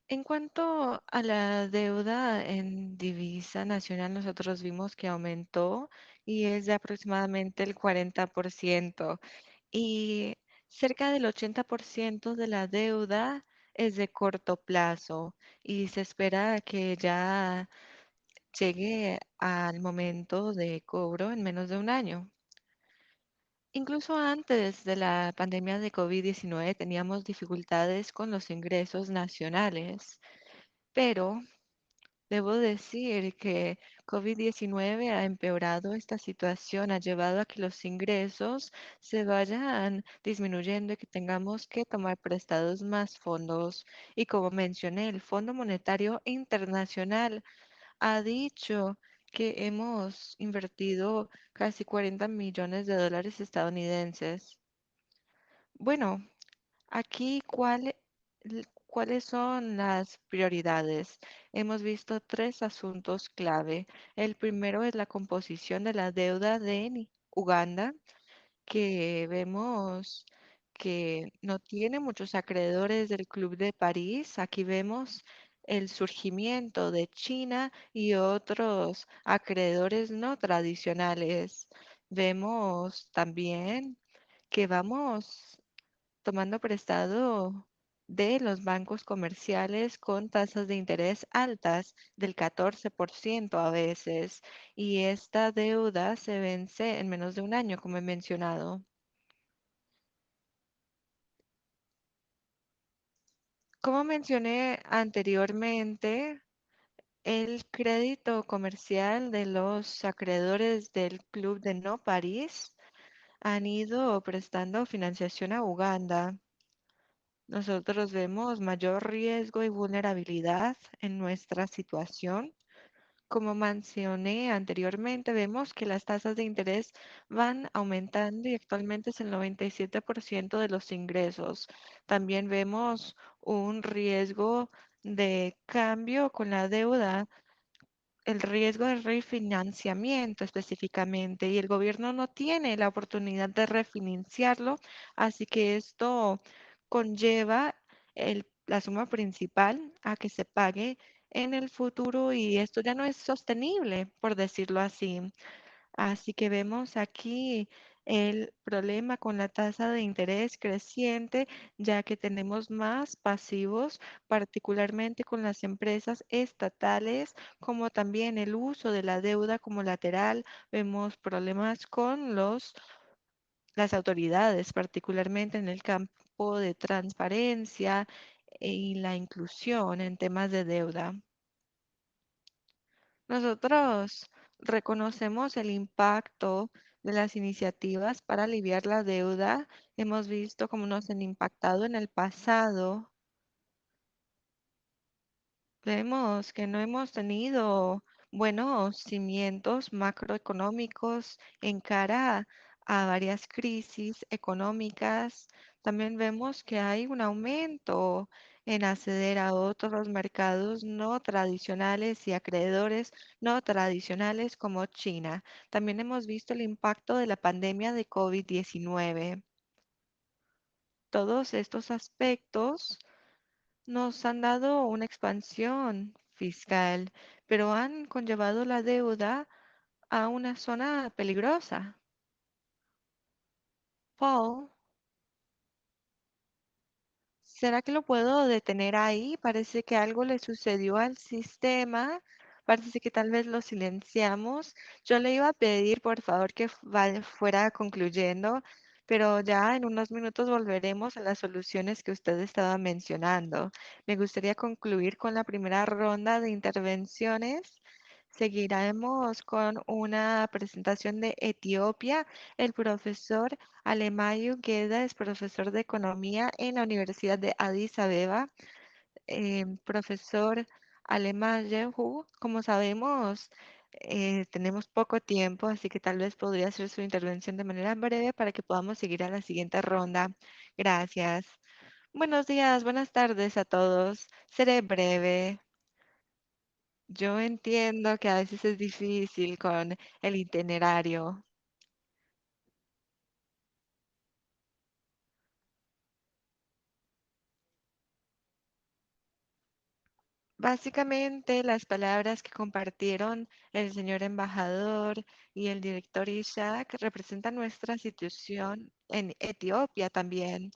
En cuanto a la deuda en divisa nacional, nosotros vimos que aumentó y es de aproximadamente el 40%. Y cerca del 80% de la deuda es de corto plazo y se espera que ya llegue al momento de cobro en menos de un año. Incluso antes de la pandemia de COVID-19 teníamos dificultades con los ingresos nacionales, pero debo decir que COVID-19 ha empeorado esta situación, ha llevado a que los ingresos se vayan disminuyendo y que tengamos que tomar prestados más fondos. Y como mencioné, el Fondo Monetario Internacional ha dicho que hemos invertido casi 40 millones de dólares estadounidenses. Bueno, aquí, ¿cuáles son las prioridades? Hemos visto tres asuntos clave. El primero es la composición de la deuda de Uganda, que vemos que no tiene muchos acreedores del Club de París. Aquí vemos el surgimiento de China y otros acreedores no tradicionales. Vemos también que vamos tomando prestado de los bancos comerciales con tasas de interés altas del 14% a veces, y esta deuda se vence en menos de un año, como he mencionado. Como mencioné anteriormente, el crédito comercial de los acreedores del Club de No París han ido prestando financiación a Uganda. Nosotros vemos mayor riesgo y vulnerabilidad en nuestra situación. Como mencioné anteriormente, vemos que las tasas de interés van aumentando y actualmente es el 97% de los ingresos. También vemos un riesgo de cambio con la deuda, el riesgo de refinanciamiento específicamente, y el gobierno no tiene la oportunidad de refinanciarlo, así que esto conlleva la suma principal a que se pague en el futuro y esto ya no es sostenible, por decirlo así. Así que vemos aquí el problema con la tasa de interés creciente, ya que tenemos más pasivos, particularmente con las empresas estatales, como también el uso de la deuda como lateral. Vemos problemas con las autoridades, particularmente en el campo de transparencia y la inclusión en temas de deuda. Nosotros reconocemos el impacto de las iniciativas para aliviar la deuda. Hemos visto cómo nos han impactado en el pasado. Vemos que no hemos tenido buenos cimientos macroeconómicos en cara a varias crisis económicas. También vemos que hay un aumento en acceder a otros mercados no tradicionales y acreedores no tradicionales como China. También hemos visto el impacto de la pandemia de COVID-19. Todos estos aspectos nos han dado una expansión fiscal, pero han conllevado la deuda a una zona peligrosa. Paul, ¿será que lo puedo detener ahí? Parece que algo le sucedió al sistema. Parece que tal vez lo silenciamos. Yo le iba a pedir, por favor, que fuera concluyendo, pero ya en unos minutos volveremos a las soluciones que usted estaba mencionando. Me gustaría concluir con la primera ronda de intervenciones. Seguiremos con una presentación de Etiopía. El profesor Alemayu Gueda es profesor de economía en la Universidad de Addis Abeba. Profesor Alemayehu, como sabemos, tenemos poco tiempo, así que tal vez podría hacer su intervención de manera breve para que podamos seguir a la siguiente ronda. Gracias. Buenos días, buenas tardes a todos. Seré breve. Yo entiendo que a veces es difícil con el itinerario. Básicamente, las palabras que compartieron el señor embajador y el director Ishak representan nuestra situación en Etiopía también.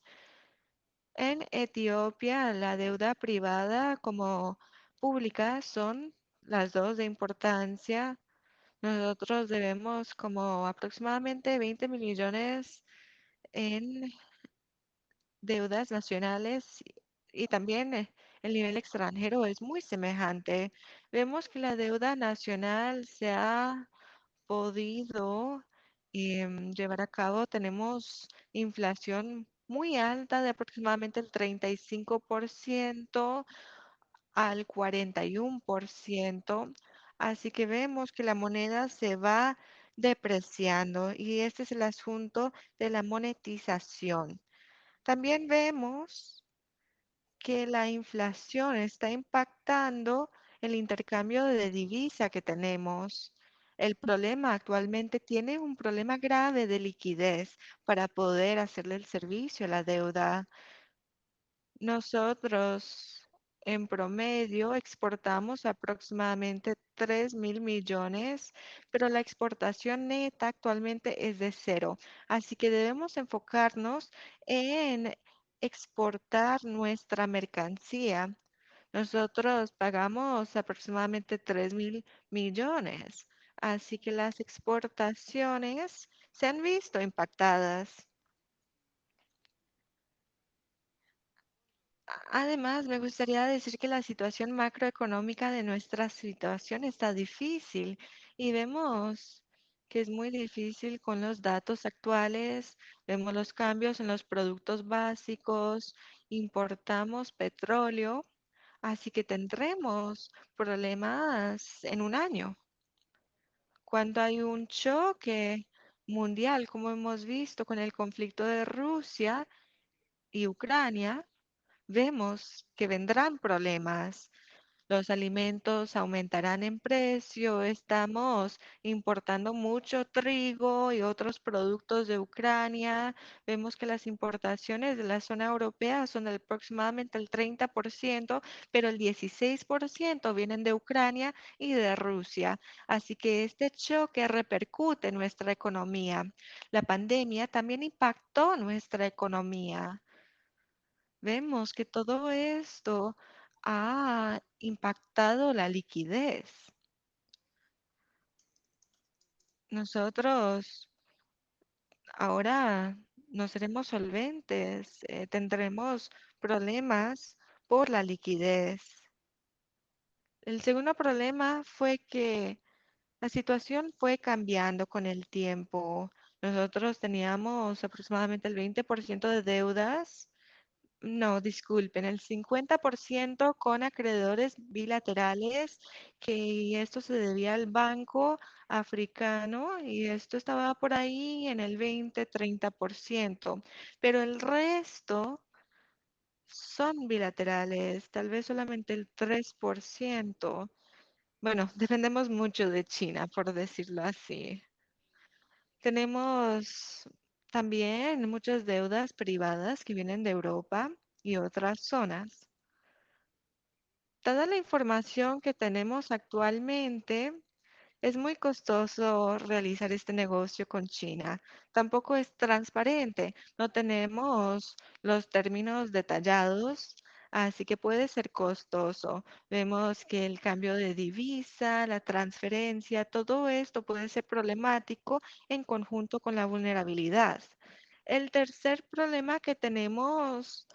En Etiopía, la deuda privada como pública son las dos de importancia. Nosotros debemos como aproximadamente 20 millones en deudas nacionales y también el nivel extranjero es muy semejante. Vemos que la deuda nacional se ha podido llevar a cabo. Tenemos inflación muy alta de aproximadamente el 35% al 41%. Así que vemos que la moneda se va depreciando y este es el asunto de la monetización. También vemos que la inflación está impactando el intercambio de divisa que tenemos. El problema actualmente tiene un problema grave de liquidez para poder hacerle el servicio a la deuda. Nosotros en promedio exportamos aproximadamente 3.000 millones, pero la exportación neta actualmente es de cero. Así que debemos enfocarnos en exportar nuestra mercancía. Nosotros pagamos aproximadamente 3.000 millones. Así que las exportaciones se han visto impactadas. Además, me gustaría decir que la situación macroeconómica de nuestra situación está difícil y vemos que es muy difícil con los datos actuales, vemos los cambios en los productos básicos, importamos petróleo, así que tendremos problemas en un año. Cuando hay un choque mundial, como hemos visto con el conflicto de Rusia y Ucrania, vemos que vendrán problemas. Los alimentos aumentarán en precio. Estamos importando mucho trigo y otros productos de Ucrania. Vemos que las importaciones de la zona europea son de aproximadamente el 30%, pero el 16% vienen de Ucrania y de Rusia. Así que este choque repercute en nuestra economía. La pandemia también impactó nuestra economía. Vemos que todo esto ha impactado la liquidez. Nosotros ahora no seremos solventes, tendremos problemas por la liquidez. El segundo problema fue que la situación fue cambiando con el tiempo. Nosotros teníamos aproximadamente el 20% de deudas. No, disculpen, el 50% con acreedores bilaterales, que esto se debía al Banco Africano y esto estaba por ahí en el 20-30%, pero el resto son bilaterales, tal vez solamente el 3%. Bueno, dependemos mucho de China, por decirlo así. Tenemos también muchas deudas privadas que vienen de Europa y otras zonas. Toda la información que tenemos actualmente, es muy costoso realizar este negocio con China. Tampoco es transparente. No tenemos los términos detallados, así que puede ser costoso. Vemos que el cambio de divisa, la transferencia, todo esto puede ser problemático en conjunto con la vulnerabilidad. El tercer problema que tenemos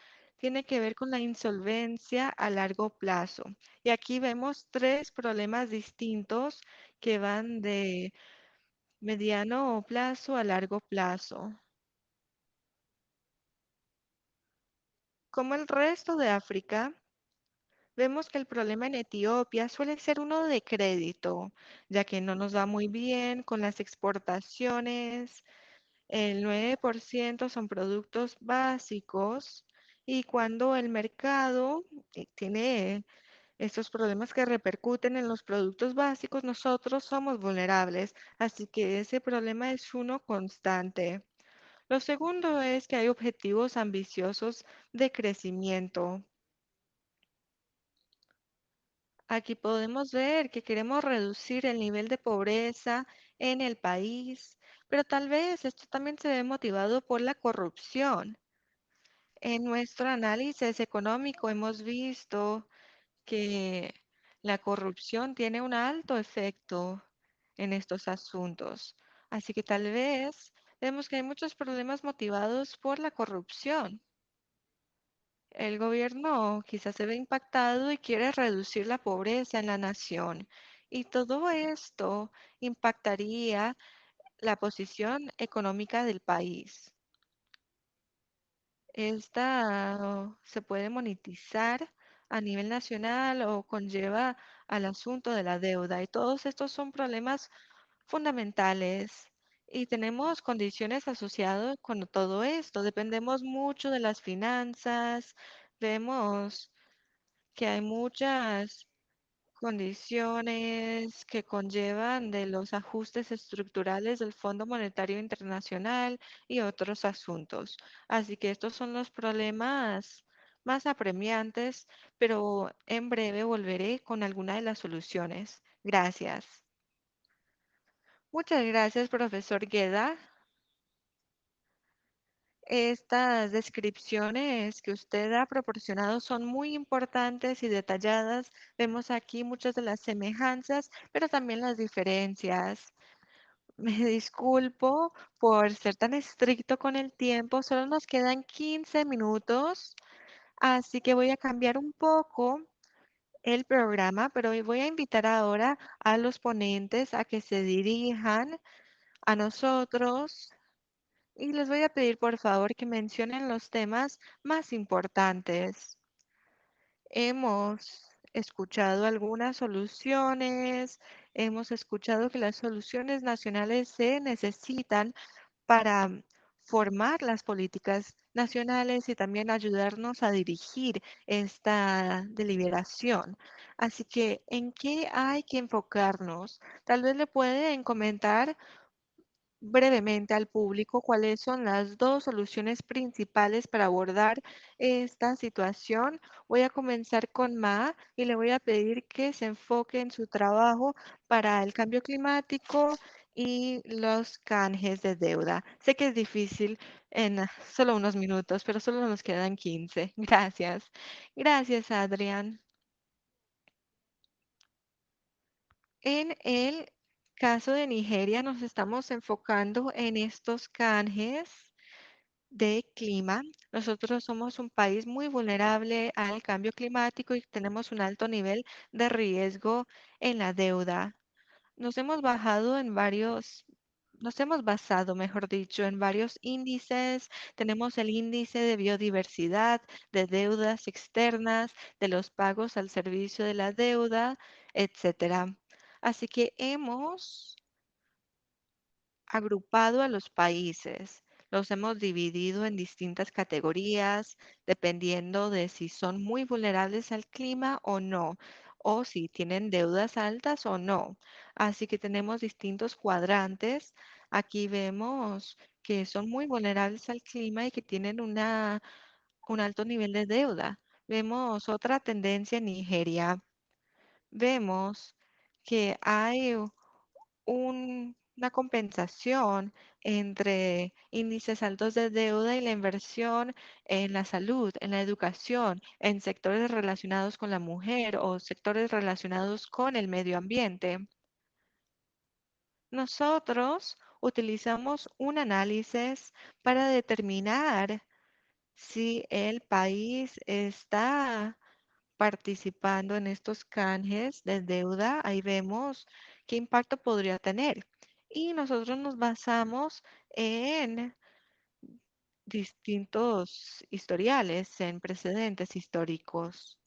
tiene que ver con la insolvencia a largo plazo. Y aquí vemos tres problemas distintos que van de mediano plazo a largo plazo. Como el resto de África, vemos que el problema en Etiopía suele ser uno de crédito, ya que no nos va muy bien con las exportaciones. El 9% son productos básicos y cuando el mercado tiene estos problemas que repercuten en los productos básicos, nosotros somos vulnerables, así que ese problema es uno constante. Lo segundo es que hay objetivos ambiciosos de crecimiento. Aquí podemos ver que queremos reducir el nivel de pobreza en el país, pero tal vez esto también se ve motivado por la corrupción. En nuestro análisis económico hemos visto que la corrupción tiene un alto efecto en estos asuntos. Así que tal vez vemos que hay muchos problemas motivados por la corrupción. El gobierno quizás se ve impactado y quiere reducir la pobreza en la nación. Y todo esto impactaría la posición económica del país. Esta se puede monetizar a nivel nacional o conlleva al asunto de la deuda. Y todos estos son problemas fundamentales. Y tenemos condiciones asociadas con todo esto. Dependemos mucho de las finanzas. Vemos que hay muchas condiciones que conllevan de los ajustes estructurales del Fondo Monetario Internacional y otros asuntos. Así que estos son los problemas más apremiantes, pero en breve volveré con alguna de las soluciones. Gracias. Muchas gracias, profesor Gueda. Estas descripciones que usted ha proporcionado son muy importantes y detalladas. Vemos aquí muchas de las semejanzas, pero también las diferencias. Me disculpo por ser tan estricto con el tiempo. Solo nos quedan 15 minutos, así que voy a cambiar un poco el programa, pero voy a invitar ahora a los ponentes a que se dirijan a nosotros y les voy a pedir por favor que mencionen los temas más importantes. Hemos escuchado algunas soluciones, hemos escuchado que las soluciones nacionales se necesitan para formar las políticas nacionales y también ayudarnos a dirigir esta deliberación. Así que, ¿en qué hay que enfocarnos? Tal vez le pueden comentar brevemente al público cuáles son las dos soluciones principales para abordar esta situación. Voy a comenzar con Ma y le voy a pedir que se enfoque en su trabajo para el cambio climático y los canjes de deuda. Sé que es difícil en solo unos minutos, pero solo nos quedan 15. Gracias. Gracias, Adrián. En el caso de Nigeria nos estamos enfocando en estos canjes de clima. Nosotros somos un país muy vulnerable al cambio climático y tenemos un alto nivel de riesgo en la deuda. Nos hemos bajado en varios, nos hemos basado, mejor dicho, en varios índices. Tenemos el índice de biodiversidad, de deudas externas, de los pagos al servicio de la deuda, etcétera. Así que hemos agrupado a los países. Los hemos dividido en distintas categorías, dependiendo de si son muy vulnerables al clima o no, o si tienen deudas altas o no. Así que tenemos distintos cuadrantes. Aquí vemos que son muy vulnerables al clima y que tienen un alto nivel de deuda. Vemos otra tendencia en Nigeria. Vemos que hay una compensación entre índices altos de deuda y la inversión en la salud, en la educación, en sectores relacionados con la mujer o sectores relacionados con el medio ambiente. Nosotros utilizamos un análisis para determinar si el país está participando en estos canjes de deuda. Ahí vemos qué impacto podría tener. Y nosotros nos basamos en distintos historiales, en precedentes históricos.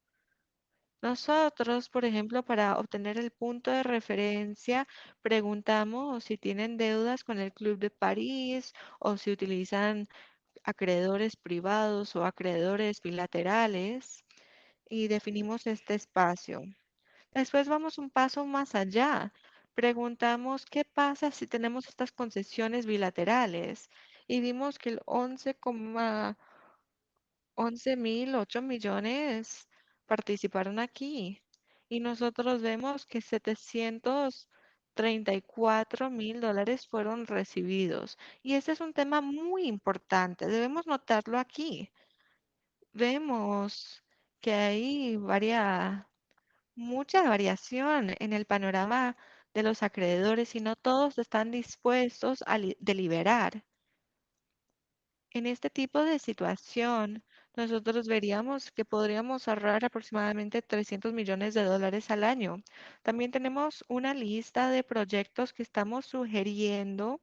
Nosotros, por ejemplo, para obtener el punto de referencia, preguntamos si tienen deudas con el Club de París o si utilizan acreedores privados o acreedores bilaterales y definimos este espacio. Después vamos un paso más allá. Preguntamos qué pasa si tenemos estas concesiones bilaterales y vimos que el 11,11 millones participaron aquí y nosotros vemos que 734,000 dólares fueron recibidos. Y este es un tema muy importante, debemos notarlo aquí. Vemos que hay mucha variación en el panorama de los acreedores y no todos están dispuestos a deliberar. En este tipo de situación, nosotros veríamos que podríamos ahorrar aproximadamente 300 millones de dólares al año. También tenemos una lista de proyectos que estamos sugiriendo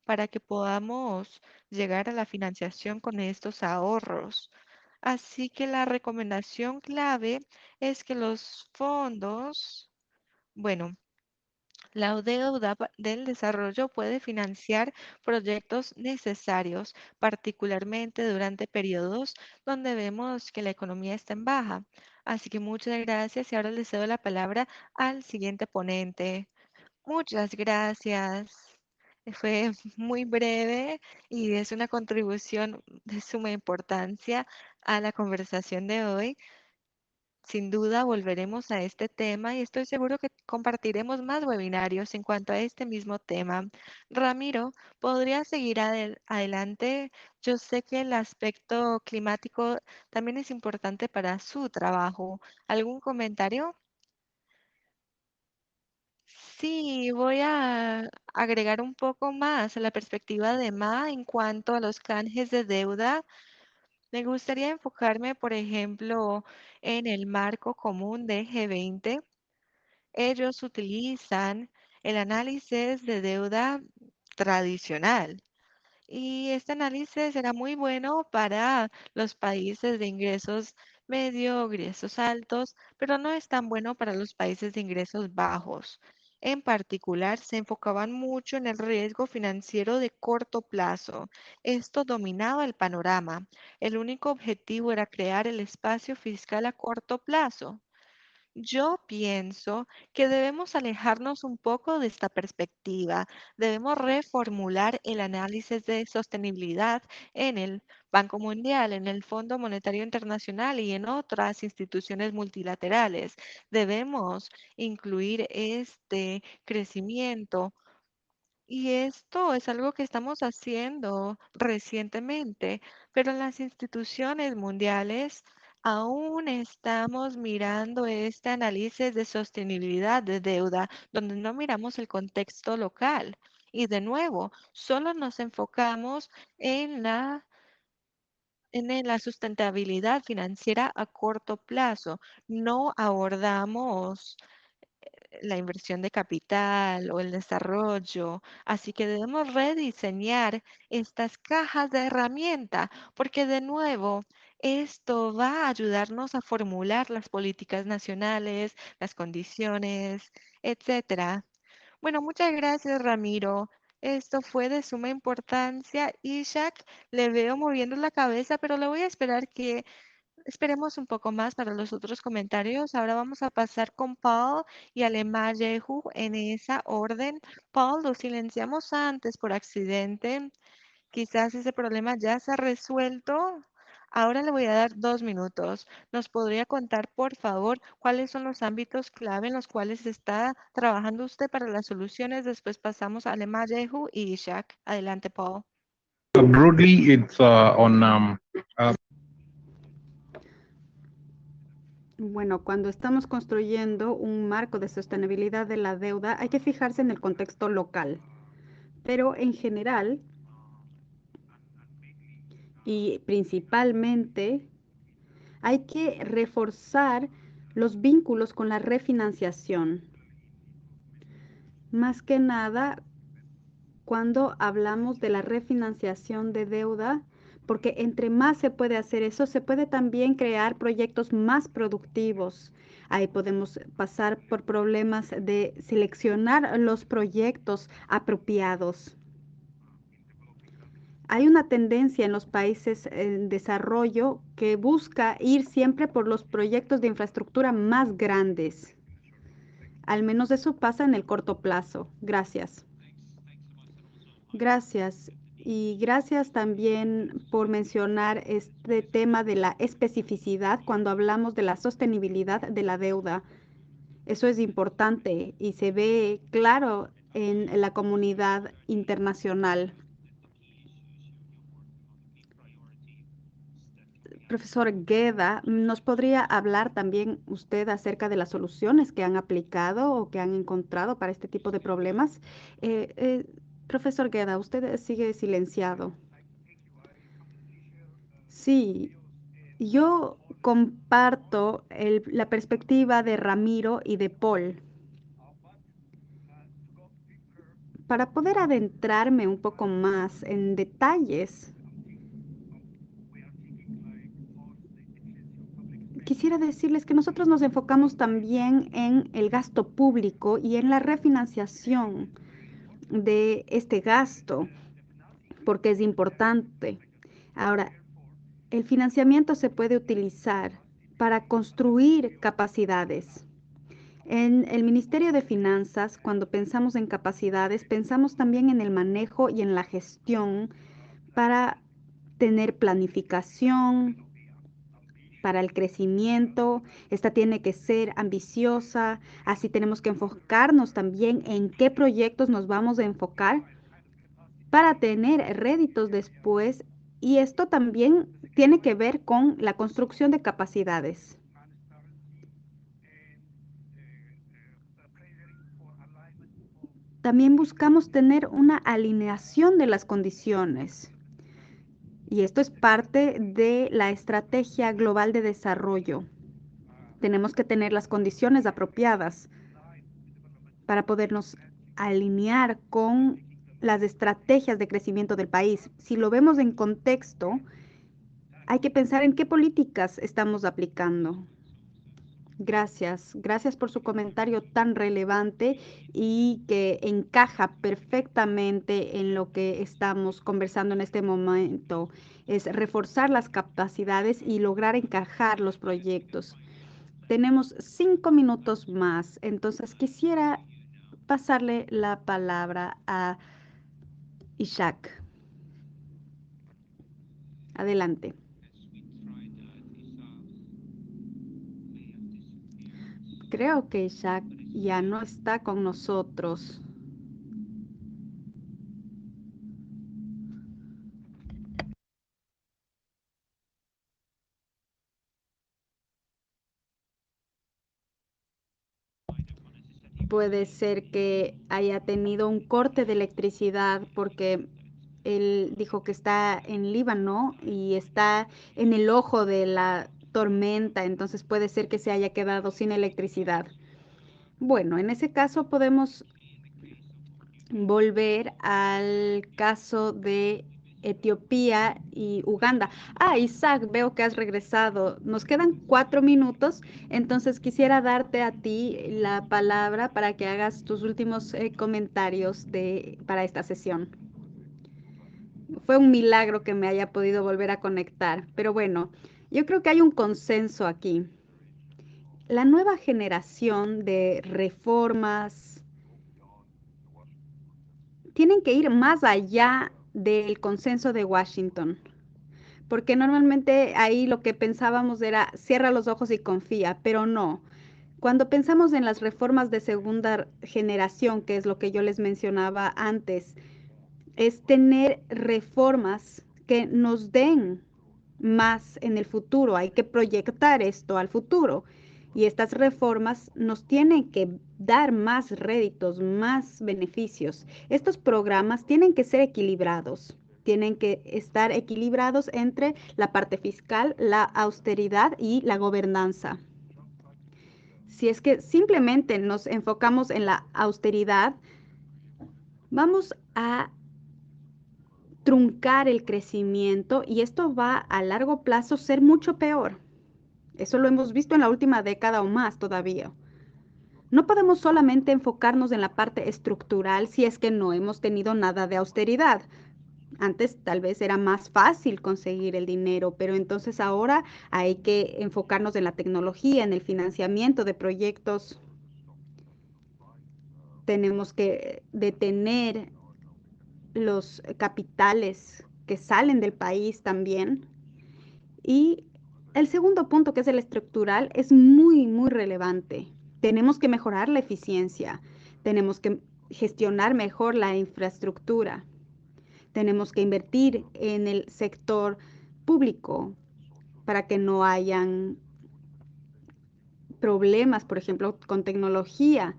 para que podamos llegar a la financiación con estos ahorros. Así que la recomendación clave es que los fondos, bueno, la deuda del desarrollo puede financiar proyectos necesarios, particularmente durante periodos donde vemos que la economía está en baja. Así que muchas gracias y ahora le cedo la palabra al siguiente ponente. Muchas gracias. Fue muy breve y es una contribución de suma importancia a la conversación de hoy. Sin duda volveremos a este tema y estoy seguro que compartiremos más webinarios en cuanto a este mismo tema. Ramiro, ¿podría seguir adelante? Yo sé que el aspecto climático también es importante para su trabajo. ¿Algún comentario? Sí, voy a agregar un poco más a la perspectiva de Ma en cuanto a los canjes de deuda. Me gustaría enfocarme, por ejemplo, en el marco común de G20. Ellos utilizan el análisis de deuda tradicional. Y este análisis será muy bueno para los países de ingresos medio, ingresos altos, pero no es tan bueno para los países de ingresos bajos. En particular, se enfocaban mucho en el riesgo financiero de corto plazo. Esto dominaba el panorama. El único objetivo era crear el espacio fiscal a corto plazo. Yo pienso que debemos alejarnos un poco de esta perspectiva. Debemos reformular el análisis de sostenibilidad en el Banco Mundial, en el Fondo Monetario Internacional y en otras instituciones multilaterales. Debemos incluir este crecimiento y esto es algo que estamos haciendo recientemente, pero en las instituciones mundiales aún estamos mirando este análisis de sostenibilidad de deuda, donde no miramos el contexto local. Y de nuevo, solo nos enfocamos en la en la sustentabilidad financiera a corto plazo. No abordamos la inversión de capital o el desarrollo. Así que debemos rediseñar estas cajas de herramienta porque de nuevo esto va a ayudarnos a formular las políticas nacionales, las condiciones, etcétera. Bueno, muchas gracias, Ramiro. Esto fue de suma importancia. Ishak, le veo moviendo la cabeza, pero le voy a esperar que esperemos un poco más para los otros comentarios. Ahora vamos a pasar con Paul y Alema Yehu en esa orden. Paul, lo silenciamos antes por accidente. Quizás ese problema ya se ha resuelto. Ahora le voy a dar 2 minutos. ¿Nos podría contar, por favor, cuáles son los ámbitos clave en los cuales está trabajando usted para las soluciones? Después pasamos a Alema Yehu y Ishak. Adelante, Paul.
Broadly, it's on
Bueno, cuando estamos construyendo un marco de sostenibilidad de la deuda, hay que fijarse en el contexto local. Pero en general y principalmente, hay que reforzar los vínculos con la refinanciación. Más que nada, cuando hablamos de la refinanciación de deuda, porque entre más se puede hacer eso, se puede también crear proyectos más productivos. Ahí podemos pasar por problemas de seleccionar los proyectos apropiados. Hay una tendencia en los países en desarrollo que busca ir siempre por los proyectos de infraestructura más grandes. Al menos eso pasa en el corto plazo. Gracias. Gracias. Y gracias también por mencionar este tema de la especificidad cuando hablamos de la sostenibilidad de la deuda. Eso es importante y se ve claro en la comunidad internacional. Profesor Gueda, ¿nos podría hablar también usted acerca de las soluciones que han aplicado o que han encontrado para este tipo de problemas? Profesor Gueda, usted sigue silenciado. Sí, yo comparto la perspectiva de Ramiro y de Paul. Para poder adentrarme un poco más en detalles, quisiera decirles que nosotros nos enfocamos también en el gasto público y en la refinanciación de este gasto, porque es importante. Ahora, el financiamiento se puede utilizar para construir capacidades. En el Ministerio de Finanzas, cuando pensamos en capacidades, pensamos también en el manejo y en la gestión para tener planificación, para el crecimiento. Esta tiene que ser ambiciosa, así tenemos que enfocarnos también en qué proyectos nos vamos a enfocar para tener réditos después, y esto también tiene que ver con la construcción de capacidades. También buscamos tener una alineación de las condiciones. Y esto es parte de la estrategia global de desarrollo. Tenemos que tener las condiciones apropiadas para podernos alinear con las estrategias de crecimiento del país. Si lo vemos en contexto, hay que pensar en qué políticas estamos aplicando. Gracias, gracias por su comentario tan relevante y que encaja perfectamente en lo que estamos conversando en este momento. Es reforzar las capacidades y lograr encajar los proyectos. Tenemos 5 minutos más, entonces quisiera pasarle la palabra a Ishak. Adelante. Creo que Ishak ya no está con nosotros. Puede ser que haya tenido un corte de electricidad porque Él dijo que está en Líbano y está en el ojo de la tormenta, entonces puede ser que se haya quedado sin electricidad. Bueno, en ese caso podemos volver al caso de Etiopía y Uganda. Isaac, veo que has regresado. Nos quedan 4 minutos, entonces quisiera darte a ti la palabra para que hagas tus últimos comentarios para esta sesión. Fue un milagro que me haya podido volver a conectar, pero bueno, yo creo que hay un consenso aquí. La nueva generación de reformas tienen que ir más allá del consenso de Washington, porque normalmente ahí lo que pensábamos era cierra los ojos y confía, pero no. Cuando pensamos en las reformas de segunda generación, que es lo que yo les mencionaba antes, es tener reformas que nos den más en el futuro. Hay que proyectar esto al futuro. Y estas reformas nos tienen que dar más réditos, más beneficios. Estos programas tienen que ser equilibrados. Tienen que estar equilibrados entre la parte fiscal, la austeridad y la gobernanza. Si es que simplemente nos enfocamos en la austeridad, vamos a truncar el crecimiento y esto va a largo plazo ser mucho peor. Eso lo hemos visto en la última década o más todavía. No podemos solamente enfocarnos en la parte estructural si es que no hemos tenido nada de austeridad. Antes tal vez era más fácil conseguir el dinero, pero entonces ahora hay que enfocarnos en la tecnología, en el financiamiento de proyectos. Tenemos que detener los capitales que salen del país también. Y el segundo punto, que es el estructural, es muy, muy relevante. Tenemos que mejorar la eficiencia, tenemos que gestionar mejor la infraestructura, tenemos que invertir en el sector público para que no hayan problemas, por ejemplo, con tecnología.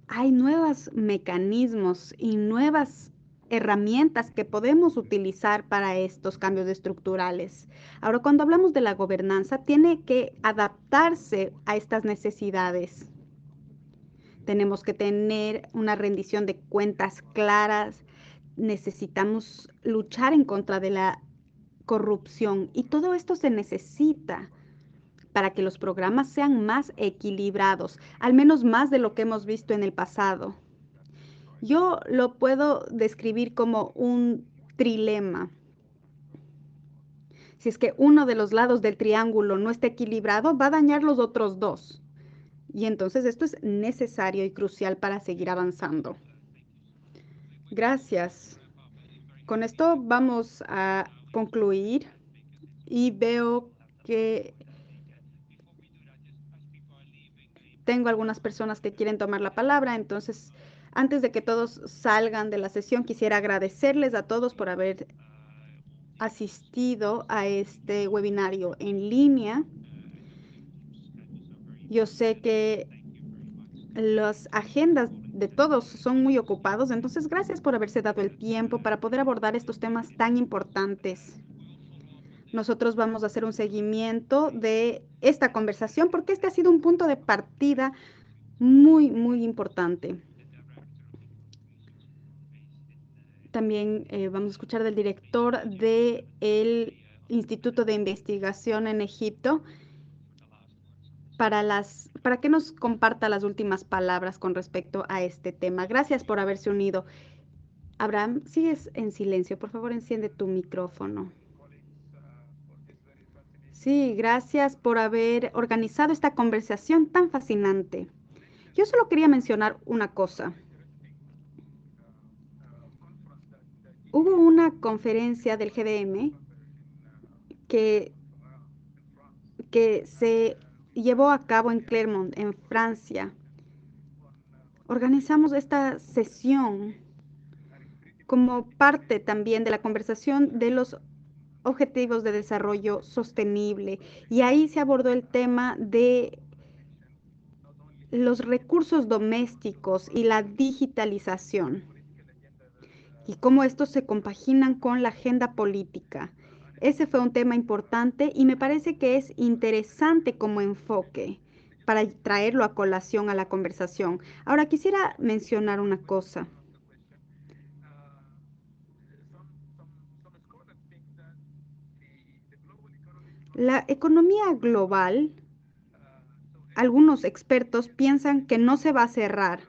Hay nuevos mecanismos y nuevas herramientas que podemos utilizar para estos cambios estructurales. Ahora, cuando hablamos de la gobernanza, tiene que adaptarse a estas necesidades. Tenemos que tener una rendición de cuentas claras. Necesitamos luchar en contra de la corrupción y todo esto se necesita para que los programas sean más equilibrados, al menos más de lo que hemos visto en el pasado. Yo lo puedo describir como un trilema. Si es que uno de los lados del triángulo no está equilibrado, va a dañar los otros dos. Y entonces esto es necesario y crucial para seguir avanzando. Gracias. Con esto vamos a concluir y veo que tengo algunas personas que quieren tomar la palabra, entonces antes de que todos salgan de la sesión, quisiera agradecerles a todos por haber asistido a este webinario en línea. Yo sé que las agendas de todos son muy ocupados, entonces gracias por haberse dado el tiempo para poder abordar estos temas tan importantes. Nosotros vamos a hacer un seguimiento de esta conversación porque este ha sido un punto de partida muy, muy importante. También vamos a escuchar del director del Instituto de Investigación en Egipto para que nos comparta las últimas palabras con respecto a este tema. Gracias por haberse unido. Abraham, sigues en silencio. Por favor, enciende tu micrófono. Sí, gracias por haber organizado esta conversación tan fascinante. Yo solo quería mencionar una cosa. Hubo una conferencia del GDM que se llevó a cabo en Clermont, en Francia. Organizamos esta sesión como parte también de la conversación de los Objetivos de Desarrollo Sostenible. Y ahí se abordó el tema de los recursos domésticos y la digitalización. y cómo estos se compaginan con la agenda política. Ese fue un tema importante y me parece que es interesante como enfoque para traerlo a colación a la conversación. Ahora quisiera mencionar una cosa. La economía global, algunos expertos piensan que no se va a cerrar,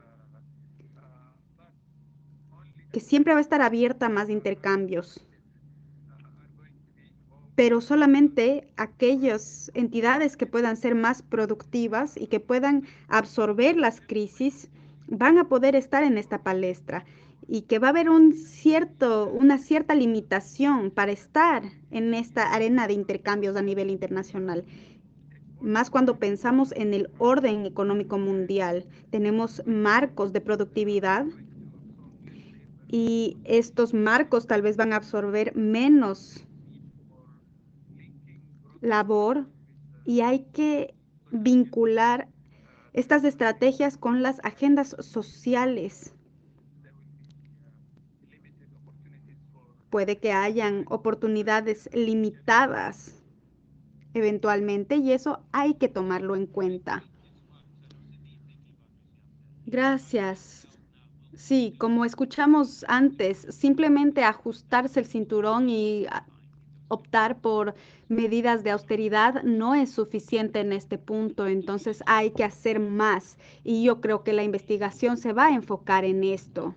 que siempre va a estar abierta a más intercambios, pero solamente aquellas entidades que puedan ser más productivas y que puedan absorber las crisis van a poder estar en esta palestra y que va a haber una cierta limitación para estar en esta arena de intercambios a nivel internacional. Más cuando pensamos en el orden económico mundial, tenemos marcos de productividad y estos marcos tal vez van a absorber menos labor y hay que vincular estas estrategias con las agendas sociales. Puede que hayan oportunidades limitadas eventualmente y eso hay que tomarlo en cuenta. Gracias. Sí, como escuchamos antes, simplemente ajustarse el cinturón y optar por medidas de austeridad no es suficiente en este punto, entonces hay que hacer más y yo creo que la investigación se va a enfocar en esto,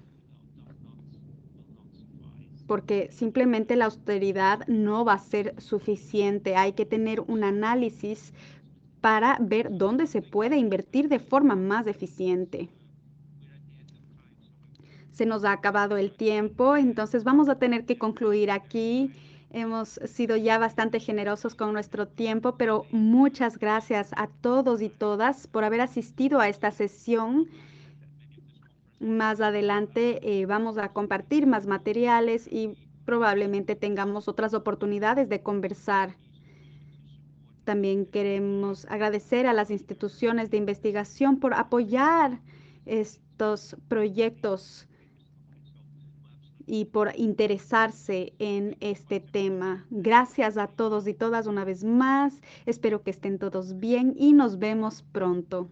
porque simplemente la austeridad no va a ser suficiente, hay que tener un análisis para ver dónde se puede invertir de forma más eficiente. Se nos ha acabado el tiempo, entonces vamos a tener que concluir aquí. Hemos sido ya bastante generosos con nuestro tiempo, pero muchas gracias a todos y todas por haber asistido a esta sesión. Más adelante vamos a compartir más materiales y probablemente tengamos otras oportunidades de conversar. También queremos agradecer a las instituciones de investigación por apoyar estos proyectos y por interesarse en este tema. Gracias a todos y todas una vez más. Espero que estén todos bien y nos vemos pronto.